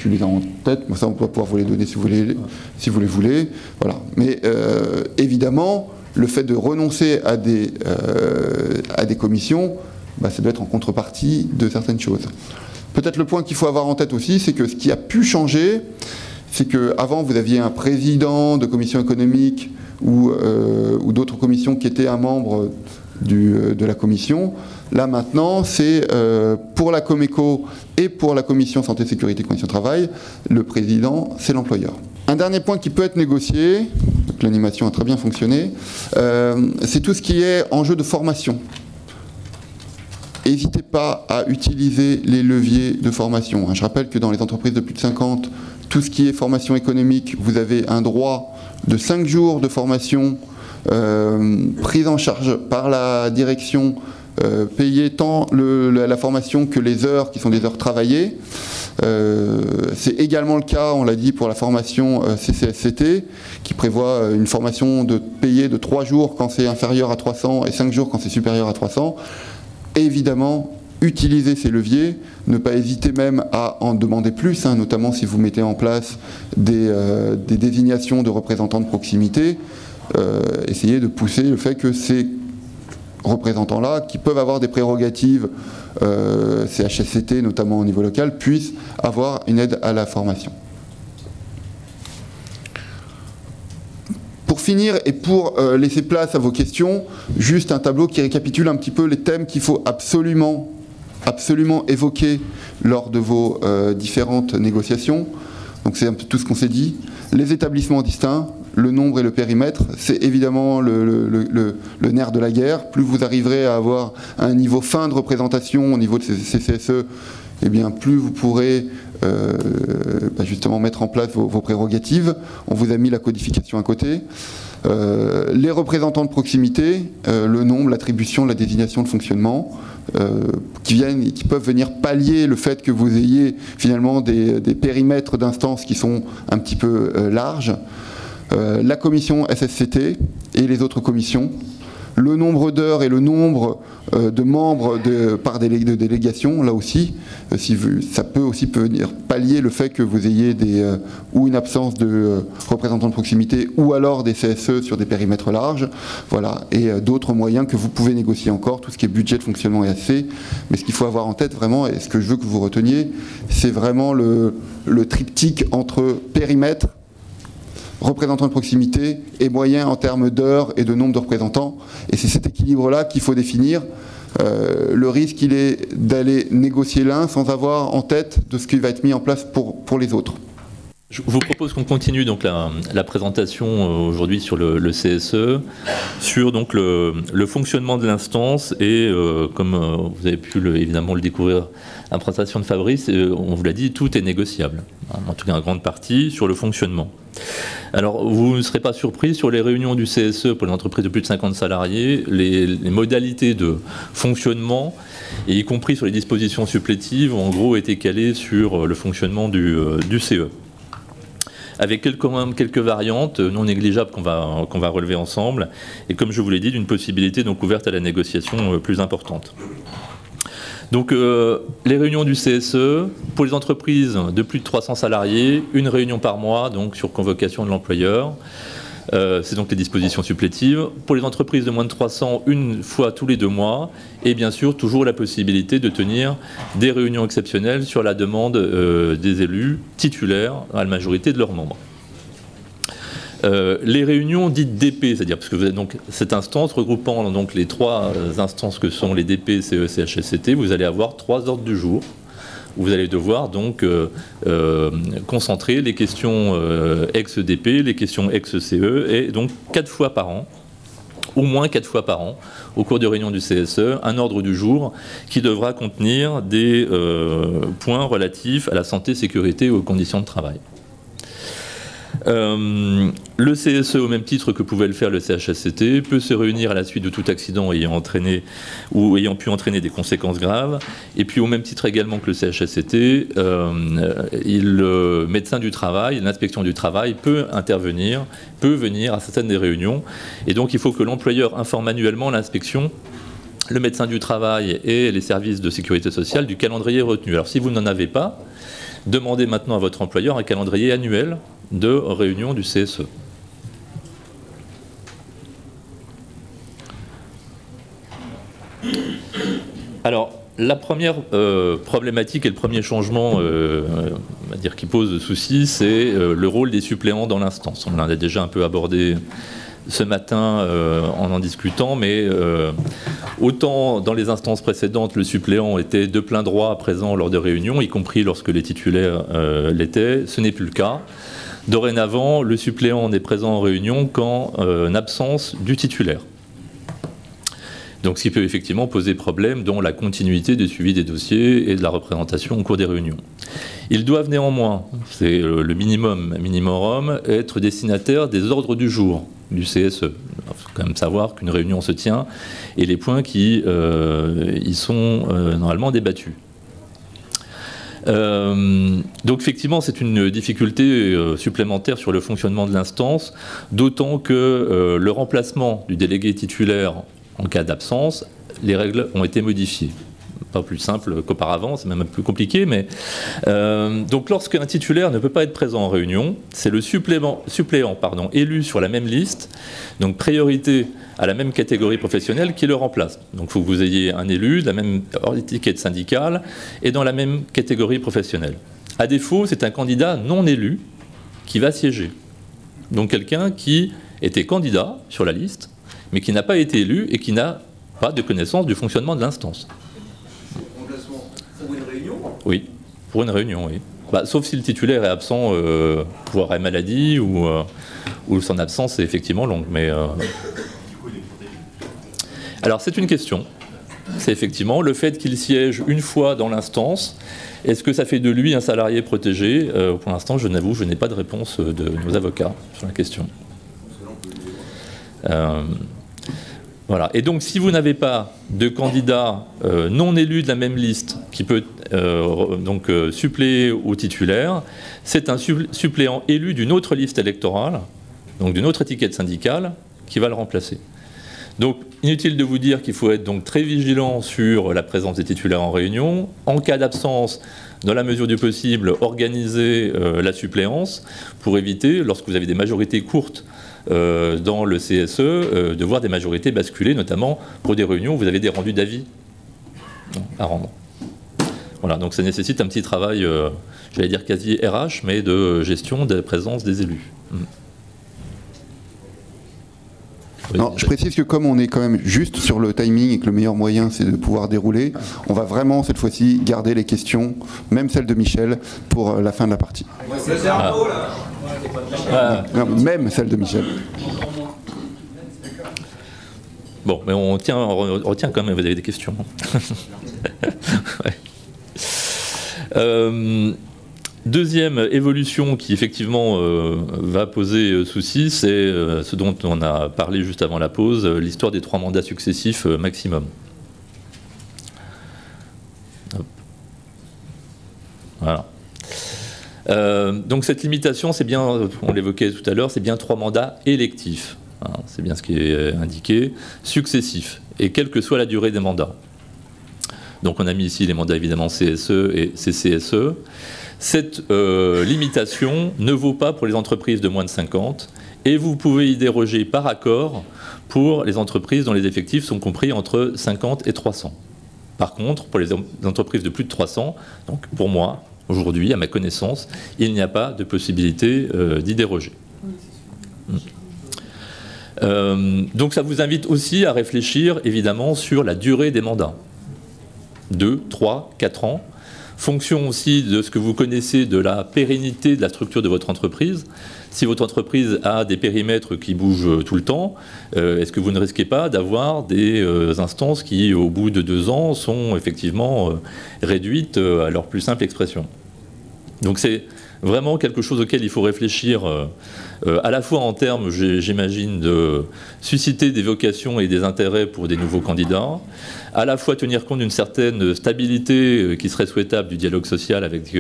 Tu les as en tête, moi ça on peut pouvoir vous les donner si vous les voulez. Voilà. Mais évidemment, le fait de renoncer à des commissions, ça doit être en contrepartie de certaines choses. Peut-être le point qu'il faut avoir en tête aussi, c'est que ce qui a pu changer, c'est qu'avant vous aviez un président de commission économique ou d'autres commissions qui étaient un membre de la commission. Là maintenant, c'est pour la Comeco et pour la commission santé, sécurité, conditions de travail, le président, c'est l'employeur. Un dernier point qui peut être négocié, donc l'animation a très bien fonctionné, c'est tout ce qui est enjeu de formation. N'hésitez pas à utiliser les leviers de formation. Je rappelle que dans les entreprises de plus de 50, tout ce qui est formation économique, vous avez un droit de 5 jours de formation prise en charge par la direction, payée tant la formation que les heures qui sont des heures travaillées. C'est également le cas, on l'a dit, pour la formation CCSCT, qui prévoit une formation payée de 3 jours quand c'est inférieur à 300 et 5 jours quand c'est supérieur à 300. Et évidemment, utiliser ces leviers, ne pas hésiter même à en demander plus, notamment si vous mettez en place des désignations de représentants de proximité, essayez de pousser le fait que ces représentants-là, qui peuvent avoir des prérogatives CHSCT, notamment au niveau local, puissent avoir une aide à la formation. Pour finir et pour laisser place à vos questions, juste un tableau qui récapitule un petit peu les thèmes qu'il faut absolument évoquer lors de vos différentes négociations. Donc c'est un peu tout ce qu'on s'est dit. Les établissements distincts, le nombre et le périmètre, c'est évidemment le nerf de la guerre. Plus vous arriverez à avoir un niveau fin de représentation au niveau de ces CSE, eh bien plus vous pourrez justement mettre en place vos prérogatives. On vous a mis la codification à côté. Les représentants de proximité, le nombre, l'attribution, la désignation, le fonctionnement, qui peuvent venir pallier le fait que vous ayez finalement des périmètres d'instances qui sont un petit peu larges. La commission SSCT et les autres commissions. Le nombre d'heures et le nombre de membres par délégation, là aussi, ça peut aussi venir pallier le fait que vous ayez ou une absence de représentants de proximité ou alors des CSE sur des périmètres larges, voilà, et d'autres moyens que vous pouvez négocier encore, tout ce qui est budget de fonctionnement et AC. Mais ce qu'il faut avoir en tête vraiment, et ce que je veux que vous reteniez, c'est vraiment le triptyque entre périmètre, représentants de proximité et moyens en termes d'heures et de nombre de représentants. Et c'est cet équilibre-là qu'il faut définir. Le risque, il est d'aller négocier l'un sans avoir en tête de ce qui va être mis en place pour les autres. Je vous propose qu'on continue donc la présentation aujourd'hui sur le CSE, sur donc le fonctionnement de l'instance et comme vous avez pu évidemment le découvrir à la présentation de Fabrice, on vous l'a dit, tout est négociable, en tout cas en grande partie sur le fonctionnement. Alors vous ne serez pas surpris, sur les réunions du CSE pour les entreprises de plus de 50 salariés, les modalités de fonctionnement, et y compris sur les dispositions supplétives, ont en gros été calées sur le fonctionnement du CE. avec quand même quelques variantes non négligeables qu'on va relever ensemble, et comme je vous l'ai dit, d'une possibilité donc ouverte à la négociation plus importante. Donc les réunions du CSE, pour les entreprises de plus de 300 salariés, une réunion par mois, donc sur convocation de l'employeur. C'est donc les dispositions supplétives. Pour les entreprises de moins de 300, une fois tous les 2 mois. Et bien sûr, toujours la possibilité de tenir des réunions exceptionnelles sur la demande des élus titulaires à la majorité de leurs membres. Les réunions dites DP, c'est-à-dire parce que vous avez donc cette instance regroupant donc les 3 instances que sont les DP, CE, CHSCT, vous allez avoir 3 ordres du jour. Vous allez devoir donc concentrer les questions ex-DP, les questions ex-CE, et donc 4 fois par an, au moins 4 fois par an, au cours de réunions du CSE, un ordre du jour qui devra contenir des points relatifs à la santé, sécurité et aux conditions de travail. Le CSE, au même titre que pouvait le faire le CHSCT, peut se réunir à la suite de tout accident ayant entraîné ou ayant pu entraîner des conséquences graves. Et puis au même titre également que le CHSCT, le médecin du travail, l'inspection du travail peut venir à certaines des réunions. Et donc il faut que l'employeur informe annuellement l'inspection, le médecin du travail et les services de sécurité sociale du calendrier retenu. Alors si vous n'en avez pas, demandez maintenant à votre employeur un calendrier annuel de réunion du CSE. Alors, la première problématique et le premier changement on va dire, qui pose souci, c'est le rôle des suppléants dans l'instance. On en a déjà un peu abordé ce matin en discutant, mais autant dans les instances précédentes, le suppléant était de plein droit présent lors de réunions, y compris lorsque les titulaires l'étaient, ce n'est plus le cas. Dorénavant, le suppléant n'est présent en réunion qu'en absence du titulaire. Donc ce qui peut effectivement poser problème dans la continuité du suivi des dossiers et de la représentation au cours des réunions. Ils doivent néanmoins, c'est le minimum, être destinataires des ordres du jour du CSE. Il faut quand même savoir qu'une réunion se tient et les points qui y sont normalement débattus. Donc effectivement c'est une difficulté supplémentaire sur le fonctionnement de l'instance, d'autant que le remplacement du délégué titulaire en cas d'absence, les règles ont été modifiées. Pas plus simple qu'auparavant, c'est même un peu plus compliqué, mais donc lorsqu'un titulaire ne peut pas être présent en réunion, c'est le suppléant élu sur la même liste, donc priorité à la même catégorie professionnelle qui le remplace. Donc il faut que vous ayez un élu de la même étiquette syndicale et dans la même catégorie professionnelle. À défaut, c'est un candidat non élu qui va siéger. Donc quelqu'un qui était candidat sur la liste, mais qui n'a pas été élu et qui n'a pas de connaissance du fonctionnement de l'instance. Remplacement pour une réunion ? Oui, pour une réunion, oui. Bah, sauf si le titulaire est absent pour arrêt maladie ou son absence est effectivement longue. Mais, alors c'est une question. C'est effectivement le fait qu'il siège une fois dans l'instance. Est-ce que ça fait de lui un salarié protégé ? Pour l'instant, je n'avoue, je n'ai pas de réponse de nos avocats sur la question. Voilà. Et donc, si vous n'avez pas de candidat non élu de la même liste qui peut suppléer au titulaire, c'est un suppléant élu d'une autre liste électorale, donc d'une autre étiquette syndicale, qui va le remplacer. Donc, inutile de vous dire qu'il faut être donc très vigilant sur la présence des titulaires en réunion. En cas d'absence, dans la mesure du possible, organiser la suppléance pour éviter, lorsque vous avez des majorités courtes dans le CSE, de voir des majorités basculer, notamment pour des réunions où vous avez des rendus d'avis à rendre. Voilà, donc ça nécessite un petit travail, j'allais dire quasi RH, mais de gestion de la présence des élus. Non, je précise que comme on est quand même juste sur le timing et que le meilleur moyen c'est de pouvoir dérouler, on va vraiment cette fois-ci garder les questions, même celles de Michel, pour la fin de la partie. Non, même celle de Michel. Bon, mais on retient quand même, vous avez des questions. Ouais. Deuxième évolution qui effectivement va poser souci, c'est ce dont on a parlé juste avant la pause, l'histoire des 3 mandats successifs maximum. Hop. Voilà. Donc cette limitation, c'est bien, on l'évoquait tout à l'heure, c'est bien 3 mandats électifs. Hein, c'est bien ce qui est indiqué, successifs, et quelle que soit la durée des mandats. Donc on a mis ici les mandats évidemment CSE et CCSE. Cette limitation ne vaut pas pour les entreprises de moins de 50, et vous pouvez y déroger par accord pour les entreprises dont les effectifs sont compris entre 50 et 300. Par contre, pour les entreprises de plus de 300, donc pour moi, aujourd'hui, à ma connaissance, il n'y a pas de possibilité d'y déroger. Donc ça vous invite aussi à réfléchir évidemment sur la durée des mandats. 2, 3, 4 ans, fonction aussi de ce que vous connaissez de la pérennité de la structure de votre entreprise. Si votre entreprise a des périmètres qui bougent tout le temps, est-ce que vous ne risquez pas d'avoir des instances qui, au bout de 2 ans, sont effectivement réduites à leur plus simple expression? Donc c'est vraiment quelque chose auquel il faut réfléchir à la fois en termes, j'imagine, de susciter des vocations et des intérêts pour des nouveaux candidats, à la fois tenir compte d'une certaine stabilité qui serait souhaitable du dialogue social avec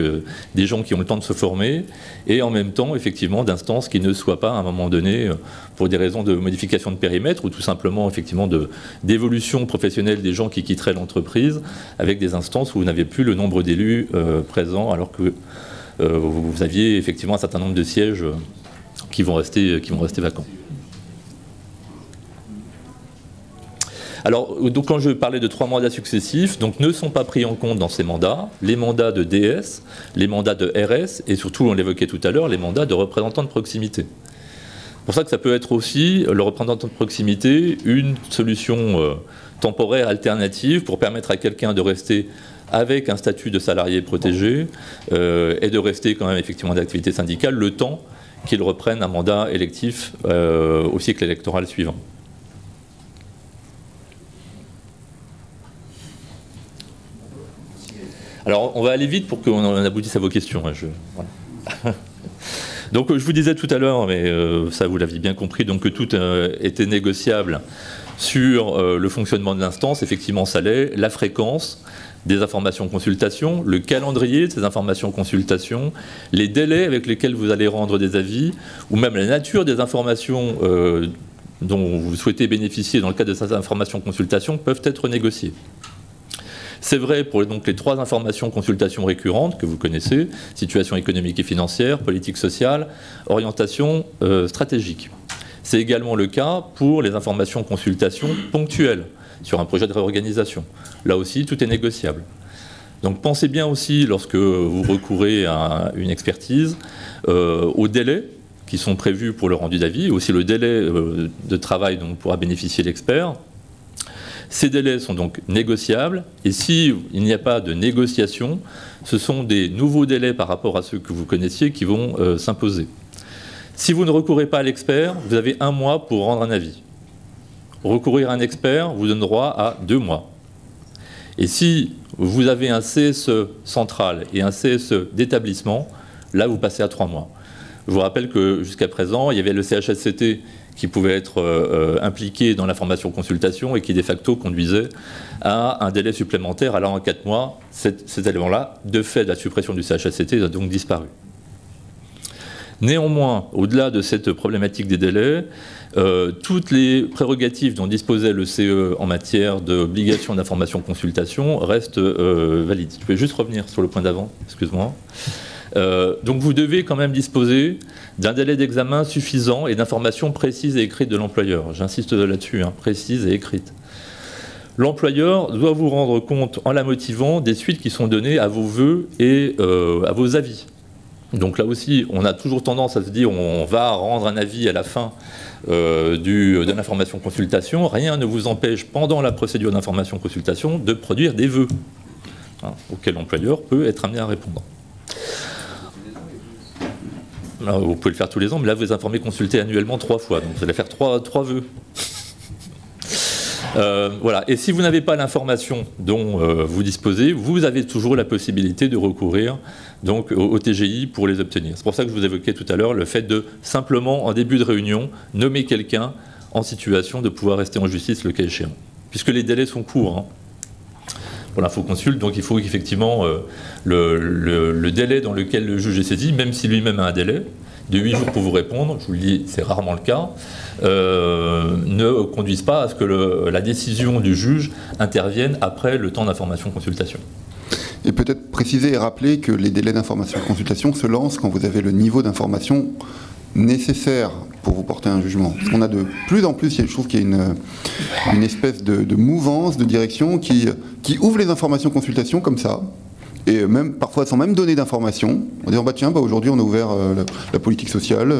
des gens qui ont le temps de se former, et en même temps, effectivement, d'instances qui ne soient pas, à un moment donné, pour des raisons de modification de périmètre, ou tout simplement, effectivement, d'évolution professionnelle des gens qui quitteraient l'entreprise, avec des instances où vous n'avez plus le nombre d'élus présents, alors que vous aviez effectivement un certain nombre de sièges qui vont rester vacants. Alors, donc, quand je parlais de 3 mandats successifs, donc ne sont pas pris en compte dans ces mandats les mandats de DS, les mandats de RS et surtout, on l'évoquait tout à l'heure, les mandats de représentants de proximité. C'est pour ça que ça peut être aussi, le représentant de proximité, une solution temporaire alternative pour permettre à quelqu'un de rester avec un statut de salarié protégé et de rester quand même effectivement d'activité syndicale le temps qu'il reprenne un mandat électif au cycle électoral suivant. Alors on va aller vite pour qu'on aboutisse à vos questions. Hein, voilà. Donc je vous disais tout à l'heure, mais ça vous l'aviez bien compris, donc que tout était négociable sur le fonctionnement de l'instance. Effectivement ça l'est, la fréquence des informations consultations, le calendrier de ces informations consultations, les délais avec lesquels vous allez rendre des avis, ou même la nature des informations dont vous souhaitez bénéficier dans le cadre de ces informations consultations peuvent être négociées. C'est vrai pour donc les 3 informations consultations récurrentes que vous connaissez, situation économique et financière, politique sociale, orientation stratégique. C'est également le cas pour les informations consultations ponctuelles sur un projet de réorganisation. Là aussi, tout est négociable. Donc pensez bien aussi, lorsque vous recourez à une expertise, aux délais qui sont prévus pour le rendu d'avis, et aussi le délai de travail dont pourra bénéficier l'expert. Ces délais sont donc négociables, et s'il n'y a pas de négociation, ce sont des nouveaux délais par rapport à ceux que vous connaissiez qui vont s'imposer. Si vous ne recourez pas à l'expert, vous avez 1 mois pour rendre un avis. Recourir à un expert vous donne droit à 2 mois. Et si vous avez un CSE central et un CSE d'établissement, là vous passez à 3 mois. Je vous rappelle que jusqu'à présent, il y avait le CHSCT qui pouvait être impliqué dans l'information consultation et qui de facto conduisait à un délai supplémentaire allant à 4 mois. Cet élément-là, de fait de la suppression du CHSCT, a donc disparu. Néanmoins, au-delà de cette problématique des délais, toutes les prérogatives dont disposait le CE en matière d'obligation d'information-consultation restent valides. Je vais juste revenir sur le point d'avant, excuse-moi. Donc vous devez quand même disposer d'un délai d'examen suffisant et d'informations précises et écrites de l'employeur. J'insiste là-dessus, hein, précises et écrites. L'employeur doit vous rendre compte, en la motivant, des suites qui sont données à vos vœux et à vos avis. Donc là aussi, on a toujours tendance à se dire on va rendre un avis à la fin de l'information consultation. Rien ne vous empêche, pendant la procédure d'information consultation, de produire des vœux auxquels l'employeur peut être amené à répondre. Alors, vous pouvez le faire tous les ans, mais là vous les informez consulter annuellement 3 fois, donc vous allez faire 3 vœux. Voilà. Et si vous n'avez pas l'information dont vous disposez, vous avez toujours la possibilité de recourir donc, au TGI pour les obtenir. C'est pour ça que je vous évoquais tout à l'heure le fait de simplement, en début de réunion, nommer quelqu'un en situation de pouvoir rester en justice le cas échéant. Puisque les délais sont courts. Hein. pour l'infoconsulte. Donc il faut qu'effectivement le délai dans lequel le juge est saisi, même si lui-même a un délai de 8 jours pour vous répondre, je vous le dis, c'est rarement le cas, ne conduise pas à ce que la décision du juge intervienne après le temps d'information-consultation. Et peut-être préciser et rappeler que les délais d'information-consultation se lancent quand vous avez le niveau d'information nécessaire pour vous porter un jugement. Parce qu'on a de plus en plus, je trouve qu'il y a une espèce de mouvance, de direction qui ouvre les informations-consultations comme ça, et même parfois sans même donner d'informations, en disant tiens, aujourd'hui on a ouvert la politique sociale,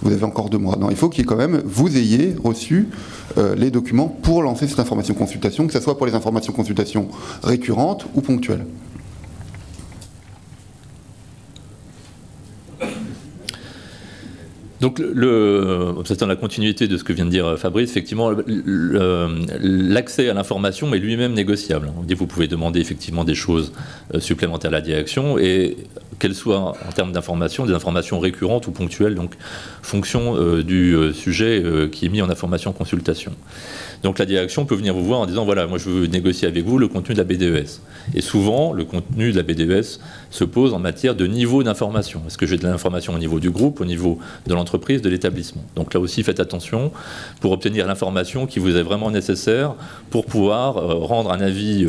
vous avez encore 2 mois. Non, il faut qu'il y ait quand même, vous ayez reçu les documents pour lancer cette information-consultation, que ce soit pour les informations-consultations récurrentes ou ponctuelles. Donc, c'est dans la continuité de ce que vient de dire Fabrice, effectivement, l'accès à l'information est lui-même négociable. On dit vous pouvez demander effectivement des choses supplémentaires à la direction, et qu'elles soient en termes d'information, des informations récurrentes ou ponctuelles, donc fonction du sujet qui est mis en information-consultation. Donc la direction peut venir vous voir en disant voilà, moi je veux négocier avec vous le contenu de la BDES. Et souvent, le contenu de la BDES se pose en matière de niveau d'information. Est-ce que j'ai de l'information au niveau du groupe, au niveau de l'entreprise, de l'établissement? Donc là aussi, faites attention pour obtenir l'information qui vous est vraiment nécessaire pour pouvoir rendre un avis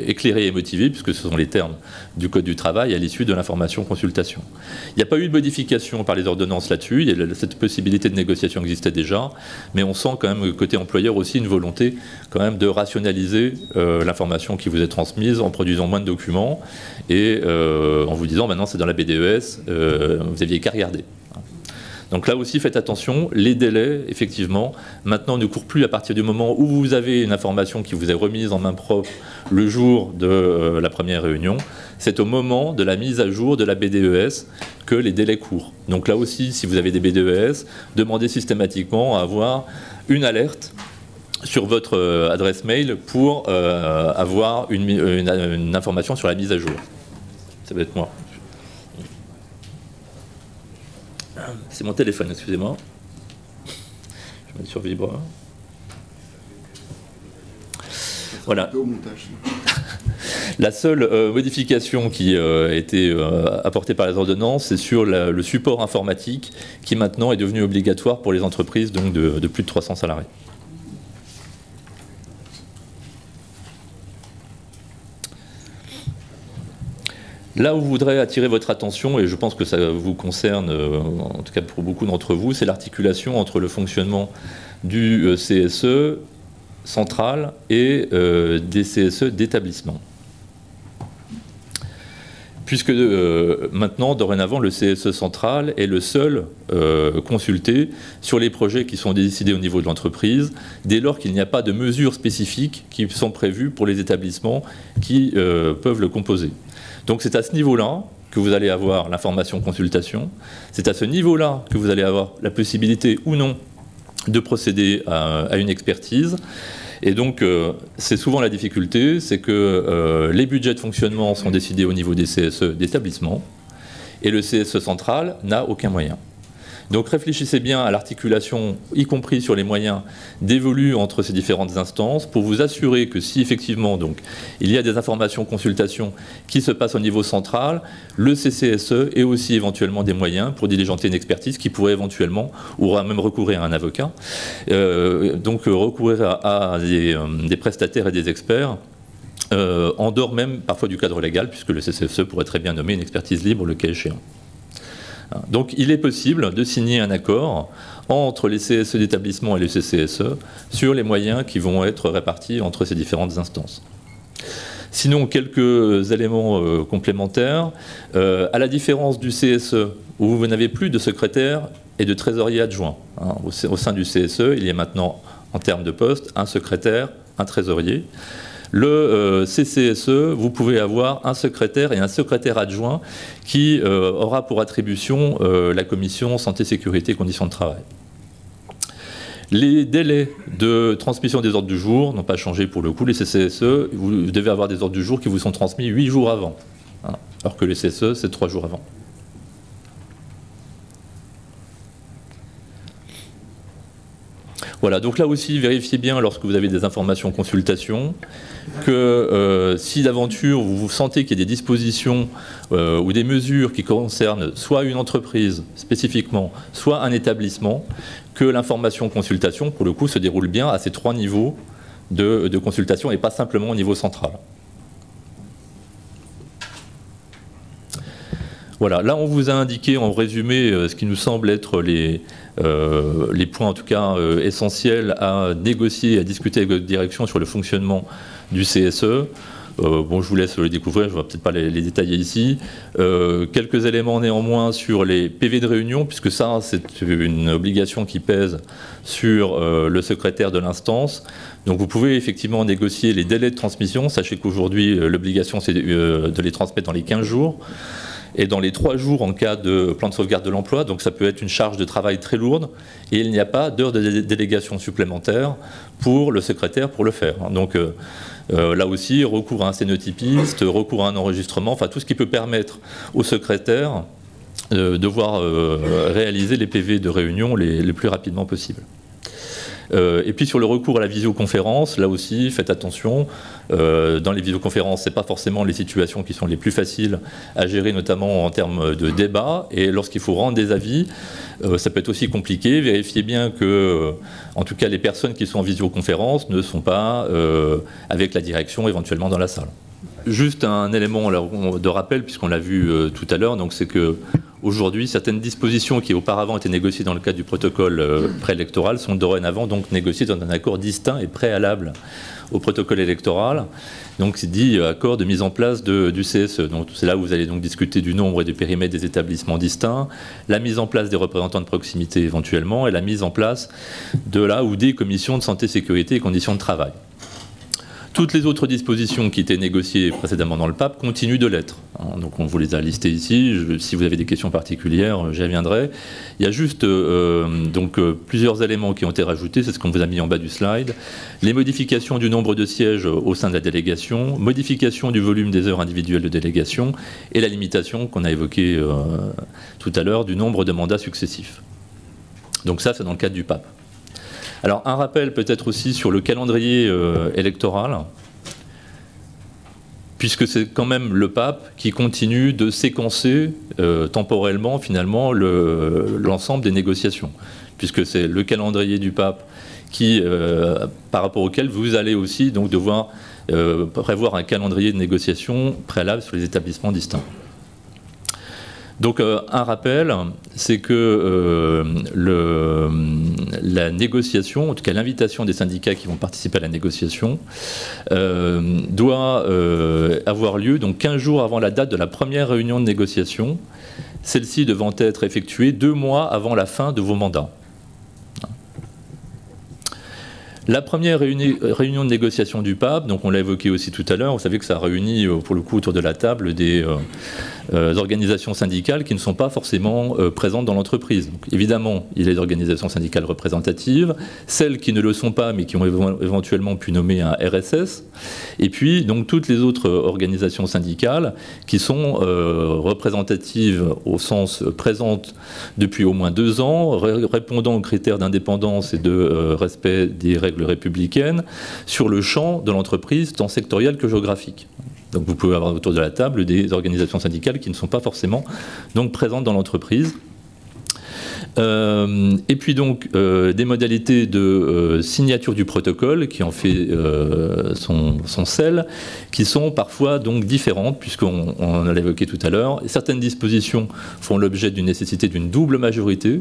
éclairé et motivé, puisque ce sont les termes du Code du travail à l'issue de l'information-consultation. Il n'y a pas eu de modification par les ordonnances là-dessus, cette possibilité de négociation existait déjà, mais on sent quand même, côté employeur aussi, une volonté quand même de rationaliser l'information qui vous est transmise en produisant moins de documents et en vous disant maintenant c'est dans la BDES, vous n'aviez qu'à regarder. Donc là aussi, faites attention, les délais, effectivement, maintenant ne courent plus à partir du moment où vous avez une information qui vous est remise en main propre le jour de la première réunion. C'est au moment de la mise à jour de la BDES que les délais courent. Donc là aussi, si vous avez des BDES, demandez systématiquement à avoir une alerte sur votre adresse mail pour avoir une information sur la mise à jour. Ça va être moi. C'est mon téléphone, excusez-moi. Je vais mettre sur vibre. Voilà. La seule modification qui a été apportée par les ordonnances, c'est sur le support informatique qui maintenant est devenu obligatoire pour les entreprises donc de plus de 300 salariés. Là où je voudrais attirer votre attention, et je pense que ça vous concerne, en tout cas pour beaucoup d'entre vous, c'est l'articulation entre le fonctionnement du CSE central et des CSE d'établissement. Puisque maintenant, dorénavant, le CSE central est le seul consulté sur les projets qui sont décidés au niveau de l'entreprise, dès lors qu'il n'y a pas de mesures spécifiques qui sont prévues pour les établissements qui peuvent le composer. Donc c'est à ce niveau-là que vous allez avoir l'information-consultation, c'est à ce niveau-là que vous allez avoir la possibilité ou non de procéder à une expertise. Et donc c'est souvent la difficulté, c'est que les budgets de fonctionnement sont décidés au niveau des CSE d'établissement, et le CSE central n'a aucun moyen. Donc réfléchissez bien à l'articulation, y compris sur les moyens dévolus entre ces différentes instances, pour vous assurer que si effectivement donc, il y a des informations, consultations qui se passent au niveau central, le CCSE ait aussi éventuellement des moyens pour diligenter une expertise qui pourrait éventuellement, ou même recourir à un avocat, donc recourir à des prestataires et des experts, en dehors même parfois du cadre légal, puisque le CCSE pourrait très bien nommer une expertise libre le cas échéant. Donc il est possible de signer un accord entre les CSE d'établissement et le CCSE sur les moyens qui vont être répartis entre ces différentes instances. Sinon, quelques éléments complémentaires. À la différence du CSE, où vous n'avez plus de secrétaire et de trésorier adjoint. Au sein du CSE, il y a maintenant, en termes de poste, un secrétaire, un trésorier. Le CCSE, vous pouvez avoir un secrétaire et un secrétaire adjoint qui aura pour attribution la commission santé, sécurité, conditions de travail. Les délais de transmission des ordres du jour n'ont pas changé pour le coup. Les CCSE, vous devez avoir des ordres du jour qui vous sont transmis 8 jours avant, alors que les CSE, c'est 3 jours avant. Voilà, donc là aussi, vérifiez bien lorsque vous avez des informations consultation que si d'aventure vous sentez qu'il y a des dispositions ou des mesures qui concernent soit une entreprise spécifiquement, soit un établissement, que l'information consultation, pour le coup, se déroule bien à ces 3 niveaux de consultation et pas simplement au niveau central. Voilà, là on vous a indiqué en résumé ce qui nous semble être les points en tout cas essentiels à négocier, à discuter avec votre direction sur le fonctionnement du CSE. Bon, je vous laisse le découvrir, je ne vais peut-être pas les détailler ici. Quelques éléments néanmoins sur les PV de réunion, puisque ça c'est une obligation qui pèse sur le secrétaire de l'instance. Donc vous pouvez effectivement négocier les délais de transmission. Sachez qu'aujourd'hui l'obligation c'est de les transmettre dans les 15 jours. Et dans les 3 jours en cas de plan de sauvegarde de l'emploi, donc ça peut être une charge de travail très lourde, et il n'y a pas d'heure de délégation supplémentaire pour le secrétaire pour le faire. Donc là aussi, recours à un cénotypiste, recours à un enregistrement, enfin tout ce qui peut permettre au secrétaire de devoir réaliser les PV de réunion les plus rapidement possible. Et puis sur le recours à la visioconférence, là aussi, faites attention. Dans les visioconférences, ce n'est pas forcément les situations qui sont les plus faciles à gérer, notamment en termes de débat. Et lorsqu'il faut rendre des avis, ça peut être aussi compliqué. Vérifiez bien que, en tout cas, les personnes qui sont en visioconférence ne sont pas avec la direction éventuellement dans la salle. Juste un élément de rappel, puisqu'on l'a vu tout à l'heure, donc c'est que aujourd'hui, certaines dispositions qui auparavant étaient négociées dans le cadre du protocole préélectoral sont dorénavant donc négociées dans un accord distinct et préalable au protocole électoral. Donc c'est dit accord de mise en place du CSE. Donc c'est là où vous allez donc discuter du nombre et du périmètre des établissements distincts, la mise en place des représentants de proximité éventuellement, et la mise en place de la ou des commissions de santé, sécurité et conditions de travail. Toutes les autres dispositions qui étaient négociées précédemment dans le PAP continuent de l'être. Donc on vous les a listées ici. Si vous avez des questions particulières, j'y reviendrai. Il y a juste plusieurs éléments qui ont été rajoutés. C'est ce qu'on vous a mis en bas du slide. Les modifications du nombre de sièges au sein de la délégation, modification du volume des heures individuelles de délégation et la limitation qu'on a évoquée tout à l'heure du nombre de mandats successifs. Donc ça, c'est dans le cadre du PAP. Alors un rappel peut-être aussi sur le calendrier électoral, puisque c'est quand même le PAP qui continue de séquencer temporellement finalement l'ensemble des négociations, puisque c'est le calendrier du PAP qui, par rapport auquel vous allez aussi donc devoir prévoir un calendrier de négociation préalable sur les établissements distincts. Donc un rappel, c'est que la négociation, en tout cas l'invitation des syndicats qui vont participer à la négociation, doit avoir lieu donc 15 jours avant la date de la première réunion de négociation, celle-ci devant être effectuée 2 mois avant la fin de vos mandats. La première réunion de négociation du PAP, donc on l'a évoqué aussi tout à l'heure, vous savez que ça réunit pour le coup autour de la table des organisations syndicales qui ne sont pas forcément présentes dans l'entreprise. Donc, évidemment, il y a les organisations syndicales représentatives, celles qui ne le sont pas mais qui ont éventuellement pu nommer un RSS, et puis donc toutes les autres organisations syndicales qui sont représentatives au sens présentes depuis au moins 2 ans, répondant aux critères d'indépendance et de respect des règles républicaines sur le champ de l'entreprise, tant sectoriel que géographique. Donc vous pouvez avoir autour de la table des organisations syndicales qui ne sont pas forcément donc présentes dans l'entreprise. Et puis donc des modalités de signature du protocole qui en fait son sel, qui sont parfois donc différentes puisqu'on l'a évoqué tout à l'heure. Certaines dispositions font l'objet d'une nécessité d'une double majorité.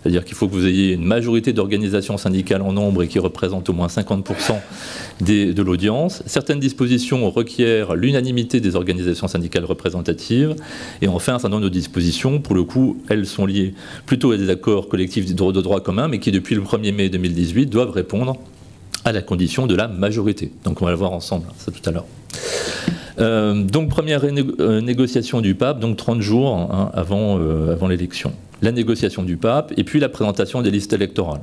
C'est-à-dire qu'il faut que vous ayez une majorité d'organisations syndicales en nombre et qui représentent au moins 50% de l'audience. Certaines dispositions requièrent l'unanimité des organisations syndicales représentatives. Et enfin, un certain nombre de dispositions, pour le coup, elles sont liées plutôt à des accords collectifs de droit commun, mais qui, depuis le 1er mai 2018, doivent répondre à la condition de la majorité. Donc on va le voir ensemble, ça tout à l'heure. Donc première négociation du PAP, donc 30 jours avant l'élection. La négociation du PAP et puis la présentation des listes électorales.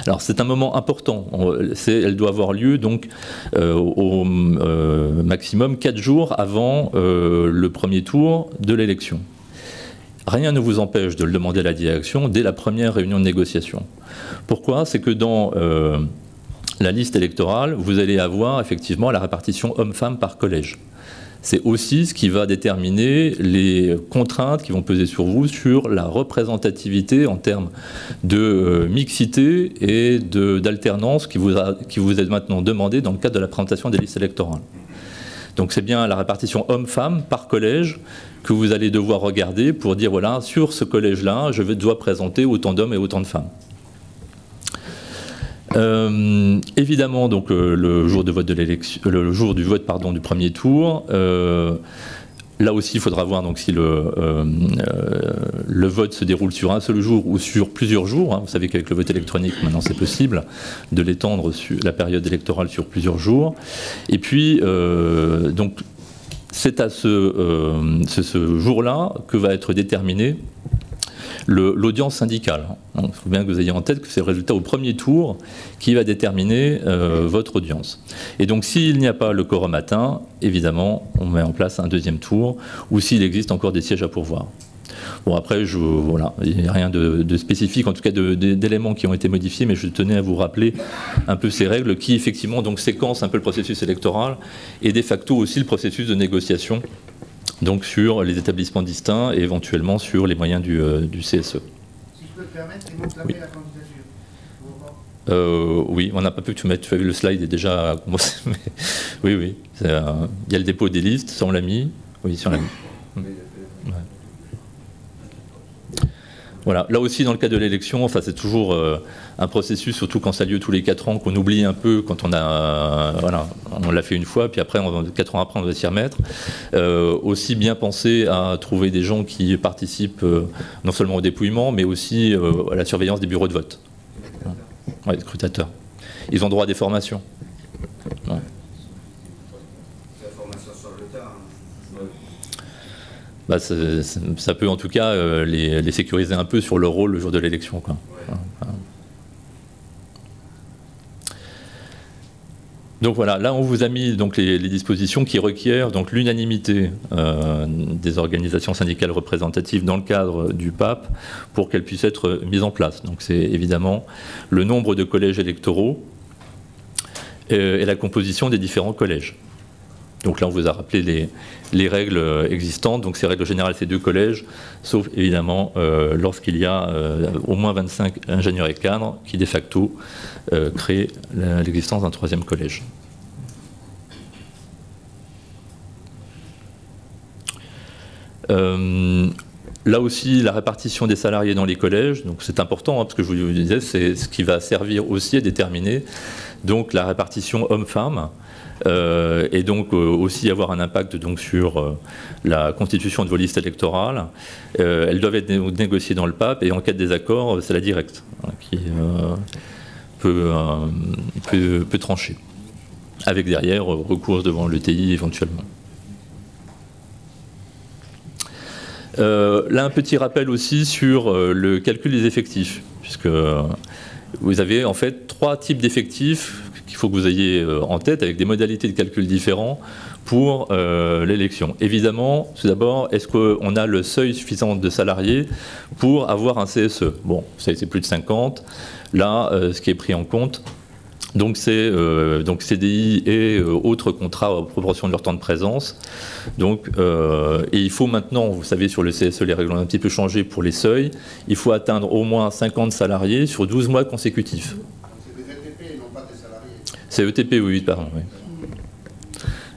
Alors c'est un moment important, elle doit avoir lieu donc au maximum 4 jours avant le premier tour de l'élection. rien ne vous empêche de le demander à la direction dès la première réunion de négociation. Pourquoi? C'est que dans la liste électorale, vous allez avoir effectivement la répartition hommes-femmes par collège. C'est aussi ce qui va déterminer les contraintes qui vont peser sur vous sur la représentativité en termes de mixité et d'alternance qui vous est maintenant demandée dans le cadre de la présentation des listes électorales. Donc c'est bien la répartition hommes-femmes par collège que vous allez devoir regarder pour dire voilà, sur ce collège-là, je dois présenter autant d'hommes et autant de femmes. Évidemment, donc le jour de vote de l'élection, le jour du vote pardon du premier tour, là aussi il faudra voir donc si le vote se déroule sur un seul jour ou sur plusieurs jours. Hein. Vous savez qu'avec le vote électronique maintenant c'est possible de l'étendre sur la période électorale sur plusieurs jours. Et puis donc c'est à ce jour-là que va être déterminé l'audience syndicale. Il faut bien que vous ayez en tête que c'est le résultat au premier tour qui va déterminer votre audience. Et donc s'il n'y a pas le quorum atteint, évidemment, on met en place un deuxième tour, ou s'il existe encore des sièges à pourvoir. Bon après, voilà, il n'y a rien de spécifique, en tout cas d'éléments qui ont été modifiés, mais je tenais à vous rappeler un peu ces règles qui effectivement donc séquencent un peu le processus électoral et de facto aussi le processus de négociation donc sur les établissements distincts et éventuellement sur les moyens du CSE. Si je peux te permettre, ils vont clamer la candidature. Oui, on n'a pas pu tout mettre, tu as vu le slide est déjà commencé, mais oui, il y a le dépôt des listes, ça on l'a mis, oui, ça on l'a mis. Ouais. Voilà, là aussi dans le cas de l'élection, enfin, c'est toujours un processus, surtout quand ça a lieu tous les 4 ans, qu'on oublie un peu quand on a, voilà, on l'a fait une fois, puis après, 4 ans après, on doit s'y remettre. Aussi bien penser à trouver des gens qui participent non seulement au dépouillement, mais aussi à la surveillance des bureaux de vote. Ouais, les scrutateurs. Ils ont droit à des formations. Ouais. Bah, ça peut en tout cas les sécuriser un peu sur leur rôle le jour de l'élection. Ouais. Donc voilà, là on vous a mis donc, les dispositions qui requièrent donc l'unanimité des organisations syndicales représentatives dans le cadre du PAP pour qu'elles puissent être mises en place. Donc c'est évidemment le nombre de collèges électoraux et la composition des différents collèges. Donc là, on vous a rappelé les règles existantes. Donc ces règles générales, c'est 2 collèges, sauf évidemment lorsqu'il y a au moins 25 ingénieurs et cadres qui, de facto, créent l'existence d'un 3e collège. Là aussi, la répartition des salariés dans les collèges, donc c'est important, hein, parce que je vous disais, c'est ce qui va servir aussi à déterminer donc, la répartition homme-femme. Et donc aussi avoir un impact donc, sur la constitution de vos listes électorales. Elles doivent être négociées dans le PAP et en cas de désaccord, c'est la directe qui peut trancher, avec derrière recours devant l'ETI éventuellement. Là, un petit rappel aussi sur le calcul des effectifs, puisque vous avez en fait 3 types d'effectifs qu'il faut que vous ayez en tête, avec des modalités de calcul différents pour l'élection. Évidemment, tout d'abord, est-ce qu'on a le seuil suffisant de salariés pour avoir un CSE? Bon, ça c'est plus de 50. Là, ce qui est pris en compte, donc c'est CDI et autres contrats en proportion de leur temps de présence. Donc, et il faut maintenant, vous savez, sur le CSE, les règles ont un petit peu changé pour les seuils. Il faut atteindre au moins 50 salariés sur 12 mois consécutifs. C'est ETP, oui, pardon. Oui.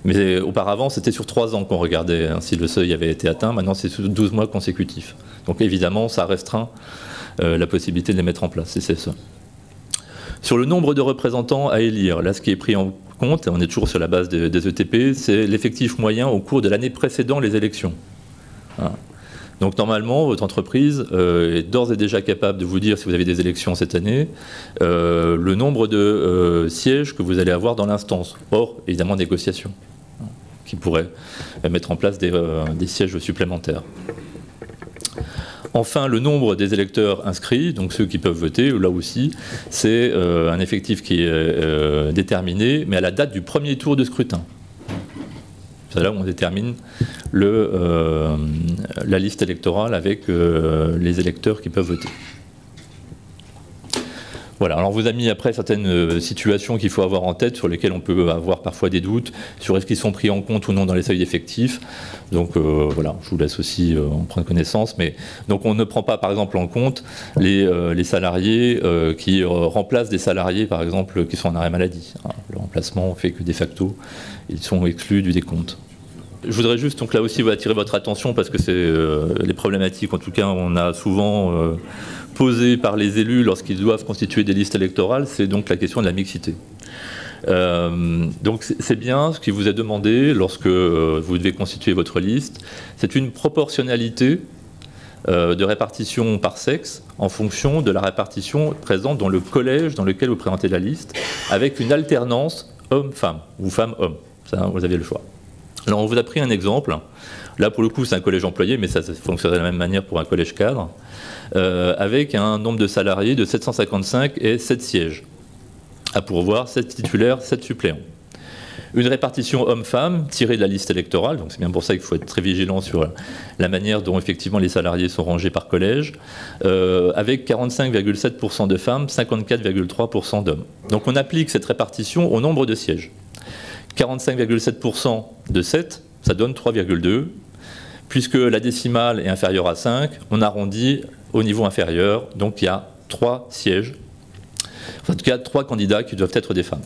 Mais auparavant, c'était sur 3 ans qu'on regardait hein, si le seuil avait été atteint. Maintenant, c'est sur 12 mois consécutifs. Donc évidemment, ça restreint la possibilité de les mettre en place, c'est ça. Sur le nombre de représentants à élire, là, ce qui est pris en compte, et on est toujours sur la base des ETP, c'est l'effectif moyen au cours de l'année précédant les élections. Voilà. Donc normalement, votre entreprise est d'ores et déjà capable de vous dire si vous avez des élections cette année, le nombre de sièges que vous allez avoir dans l'instance, hors évidemment négociation, qui pourrait mettre en place des sièges supplémentaires. Enfin, le nombre des électeurs inscrits, donc ceux qui peuvent voter, là aussi, c'est un effectif qui est déterminé, mais à la date du premier tour de scrutin. C'est là où on détermine la liste électorale avec les électeurs qui peuvent voter. Voilà, alors on vous a mis après certaines situations qu'il faut avoir en tête, sur lesquelles on peut avoir parfois des doutes, sur est-ce qu'ils sont pris en compte ou non dans les seuils d'effectifs. Donc voilà, je vous laisse aussi en prendre connaissance. Mais, donc on ne prend pas par exemple en compte les salariés qui remplacent des salariés par exemple qui sont en arrêt maladie. Le remplacement fait que de facto, ils sont exclus du décompte. Je voudrais juste donc là aussi attirer votre attention parce que c'est les problématiques, en tout cas on a souvent posées par les élus lorsqu'ils doivent constituer des listes électorales, c'est donc la question de la mixité. Donc c'est bien ce qui vous est demandé lorsque vous devez constituer votre liste, c'est une proportionnalité de répartition par sexe en fonction de la répartition présente dans le collège dans lequel vous présentez la liste, avec une alternance homme-femme ou femme-homme. Ça, vous avez le choix. Alors on vous a pris un exemple, là pour le coup c'est un collège employé, mais ça fonctionne de la même manière pour un collège cadre, avec un nombre de salariés de 755 et 7 sièges, à pourvoir 7 titulaires, 7 suppléants. Une répartition homme-femme tirée de la liste électorale, donc c'est bien pour ça qu'il faut être très vigilant sur la manière dont effectivement les salariés sont rangés par collège, avec 45,7% de femmes, 54,3% d'hommes. Donc on applique cette répartition au nombre de sièges. 45,7% de 7, ça donne 3,2. Puisque la décimale est inférieure à 5, on arrondit au niveau inférieur, donc il y a 3 sièges. En tout cas, 3 candidats qui doivent être des femmes.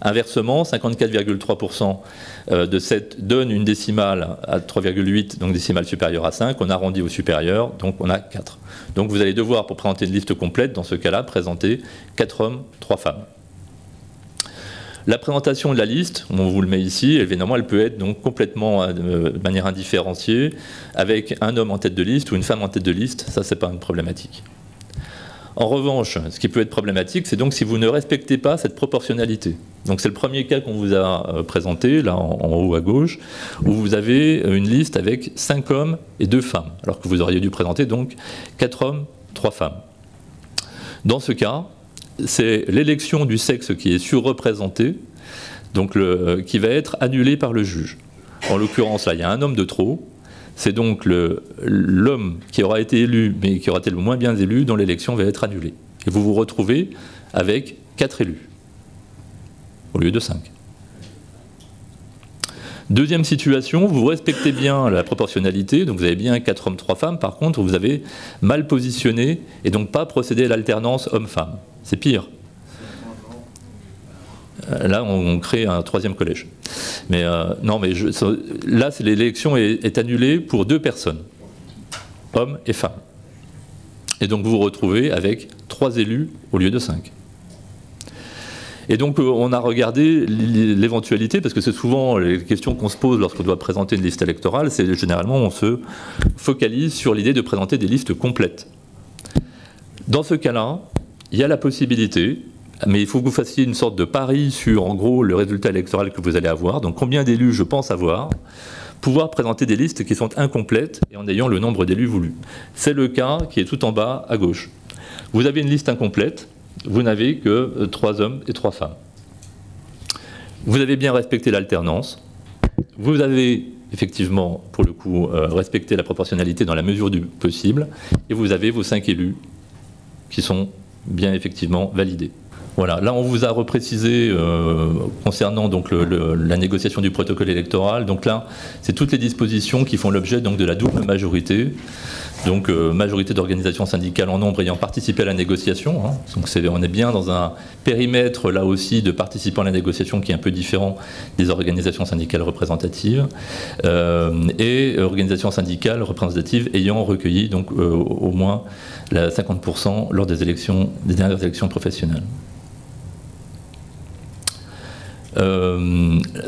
Inversement, 54,3% de 7 donne une décimale à 3,8, donc décimale supérieure à 5, on arrondit au supérieur, donc on a 4. Donc vous allez devoir, pour présenter une liste complète, dans ce cas-là, présenter 4 hommes, 3 femmes. La présentation de la liste, on vous le met ici, évidemment elle peut être donc complètement de manière indifférenciée, avec un homme en tête de liste ou une femme en tête de liste, ça c'est pas une problématique. En revanche, ce qui peut être problématique, c'est donc si vous ne respectez pas cette proportionnalité. Donc c'est le premier cas qu'on vous a présenté, là en haut à gauche, où vous avez une liste avec 5 hommes et 2 femmes, alors que vous auriez dû présenter donc 4 hommes, 3 femmes. Dans ce cas, c'est l'élection du sexe qui est surreprésenté, donc qui va être annulée par le juge. En l'occurrence, là, il y a un homme de trop. C'est donc l'homme qui aura été élu, mais qui aura été le moins bien élu, dont l'élection va être annulée. Et vous vous retrouvez avec 4 élus, au lieu de 5. Deuxième situation, vous respectez bien la proportionnalité, donc vous avez bien 4 hommes, 3 femmes, par contre vous avez mal positionné et donc pas procédé à l'alternance homme-femme. C'est pire. Là, on crée un 3e collège. Mais non, mais là, l'élection est annulée pour 2 personnes, hommes et femmes. Et donc vous vous retrouvez avec 3 élus au lieu de 5. Et donc on a regardé l'éventualité, parce que c'est souvent les questions qu'on se pose lorsqu'on doit présenter une liste électorale, c'est généralement on se focalise sur l'idée de présenter des listes complètes. Dans ce cas-là, il y a la possibilité, mais il faut que vous fassiez une sorte de pari sur, en gros, le résultat électoral que vous allez avoir, donc combien d'élus je pense avoir, pouvoir présenter des listes qui sont incomplètes et en ayant le nombre d'élus voulu. C'est le cas qui est tout en bas à gauche. Vous avez une liste incomplète, vous n'avez que 3 hommes et 3 femmes. Vous avez bien respecté l'alternance, vous avez effectivement, pour le coup, respecté la proportionnalité dans la mesure du possible, et vous avez vos 5 élus qui sont bien effectivement validés. Voilà, là on vous a reprécisé concernant donc la négociation du protocole électoral. Donc là, c'est toutes les dispositions qui font l'objet donc de la double majorité. Donc majorité d'organisations syndicales en nombre ayant participé à la négociation. Hein. Donc on est bien dans un périmètre là aussi de participants à la négociation qui est un peu différent des organisations syndicales représentatives et organisations syndicales représentatives ayant recueilli donc au moins 50% lors des dernières élections professionnelles.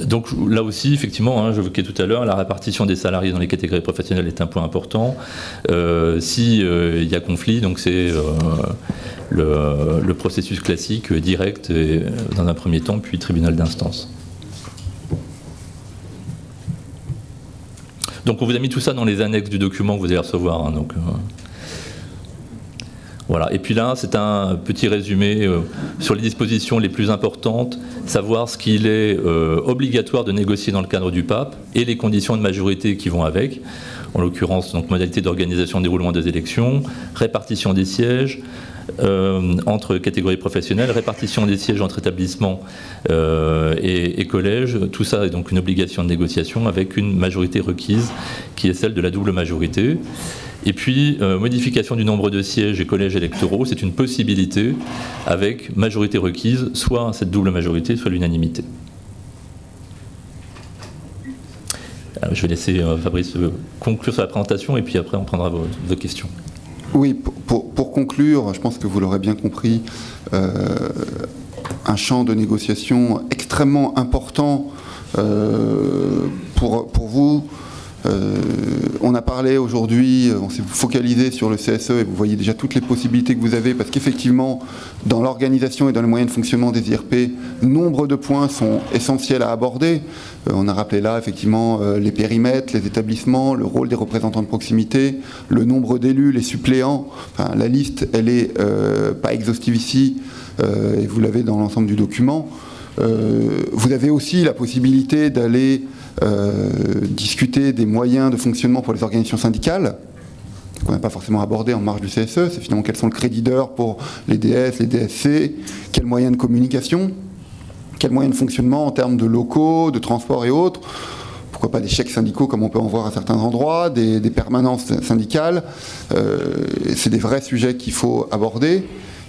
Donc là aussi, effectivement, hein, j'évoquais tout à l'heure, la répartition des salariés dans les catégories professionnelles est un point important. Si y a conflit, donc c'est le processus classique, direct, et, dans un premier temps, puis tribunal d'instance. Donc on vous a mis tout ça dans les annexes du document que vous allez recevoir. Hein, donc, Voilà. Et puis là, c'est un petit résumé sur les dispositions les plus importantes, savoir ce qu'il est obligatoire de négocier dans le cadre du PAP et les conditions de majorité qui vont avec. En l'occurrence, donc modalité d'organisation et déroulement des élections, répartition des sièges entre catégories professionnelles, répartition des sièges entre établissements et collèges. Tout ça est donc une obligation de négociation avec une majorité requise qui est celle de la double majorité. Et puis, modification du nombre de sièges et collèges électoraux, c'est une possibilité avec majorité requise, soit cette double majorité, soit l'unanimité. Je vais laisser Fabrice conclure sur la présentation et puis après on prendra vos questions. Oui, pour conclure, je pense que vous l'aurez bien compris, un champ de négociation extrêmement important pour vous. On a parlé aujourd'hui, on s'est focalisé sur le CSE et vous voyez déjà toutes les possibilités que vous avez parce qu'effectivement, dans l'organisation et dans les moyens de fonctionnement des IRP, nombre de points sont essentiels à aborder. On a rappelé là effectivement les périmètres, les établissements, le rôle des représentants de proximité, le nombre d'élus, les suppléants. Enfin, la liste, elle est pas exhaustive ici et vous l'avez dans l'ensemble du document. Vous avez aussi la possibilité d'aller discuter des moyens de fonctionnement pour les organisations syndicales, qu'on n'a pas forcément abordé en marge du CSE. C'est finalement quels sont le crédit d'heure pour les DS, les DSC, quels moyens de communication, quels moyens de fonctionnement en termes de locaux, de transport et autres. Pourquoi pas des chèques syndicaux comme on peut en voir à certains endroits, des permanences syndicales. C'est des vrais sujets qu'il faut aborder.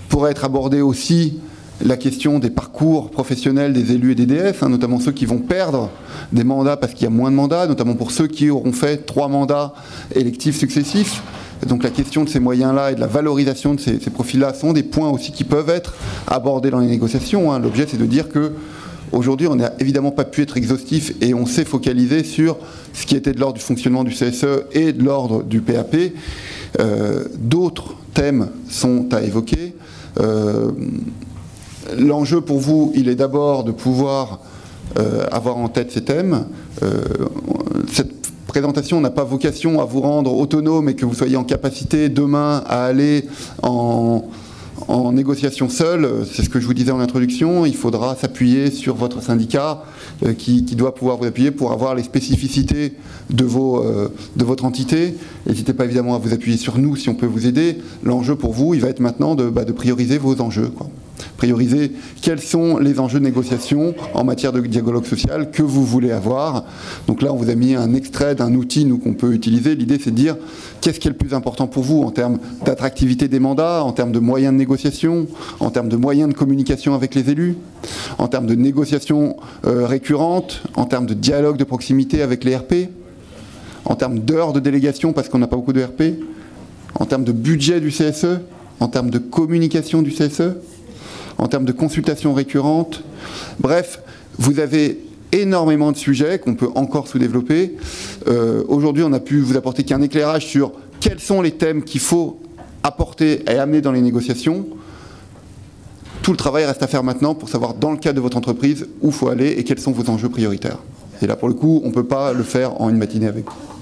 Pourrait être abordé aussi la question des parcours professionnels des élus et des DS, notamment ceux qui vont perdre des mandats parce qu'il y a moins de mandats, notamment pour ceux qui auront fait 3 mandats électifs successifs. Donc la question de ces moyens-là et de la valorisation de ces profils-là sont des points aussi qui peuvent être abordés dans les négociations. L'objet, c'est de dire que aujourd'hui, on n'a évidemment pas pu être exhaustif et on s'est focalisé sur ce qui était de l'ordre du fonctionnement du CSE et de l'ordre du PAP. D'autres thèmes sont à évoquer. L'enjeu pour vous, il est d'abord de pouvoir avoir en tête ces thèmes. Cette présentation n'a pas vocation à vous rendre autonome et que vous soyez en capacité demain à aller en négociation seul. C'est ce que je vous disais en introduction. Il faudra s'appuyer sur votre syndicat qui doit pouvoir vous appuyer pour avoir les spécificités de votre entité. N'hésitez pas évidemment à vous appuyer sur nous si on peut vous aider. L'enjeu pour vous, il va être maintenant de prioriser vos enjeux, quoi. Prioriser quels sont les enjeux de négociation en matière de dialogue social que vous voulez avoir. Donc là, on vous a mis un extrait d'un outil qu'on peut utiliser. L'idée, c'est de dire qu'est-ce qui est le plus important pour vous en termes d'attractivité des mandats, en termes de moyens de négociation, en termes de moyens de communication avec les élus, en termes de négociation récurrente, en termes de dialogue de proximité avec les RP, en termes d'heures de délégation parce qu'on n'a pas beaucoup de RP, en termes de budget du CSE, en termes de communication du CSE, en termes de consultation récurrente. Bref, vous avez énormément de sujets qu'on peut encore sous-développer. Aujourd'hui, on a pu vous apporter qu'un éclairage sur quels sont les thèmes qu'il faut apporter et amener dans les négociations. Tout le travail reste à faire maintenant pour savoir, dans le cadre de votre entreprise, où il faut aller et quels sont vos enjeux prioritaires. Et là, pour le coup, on ne peut pas le faire en une matinée avec vous.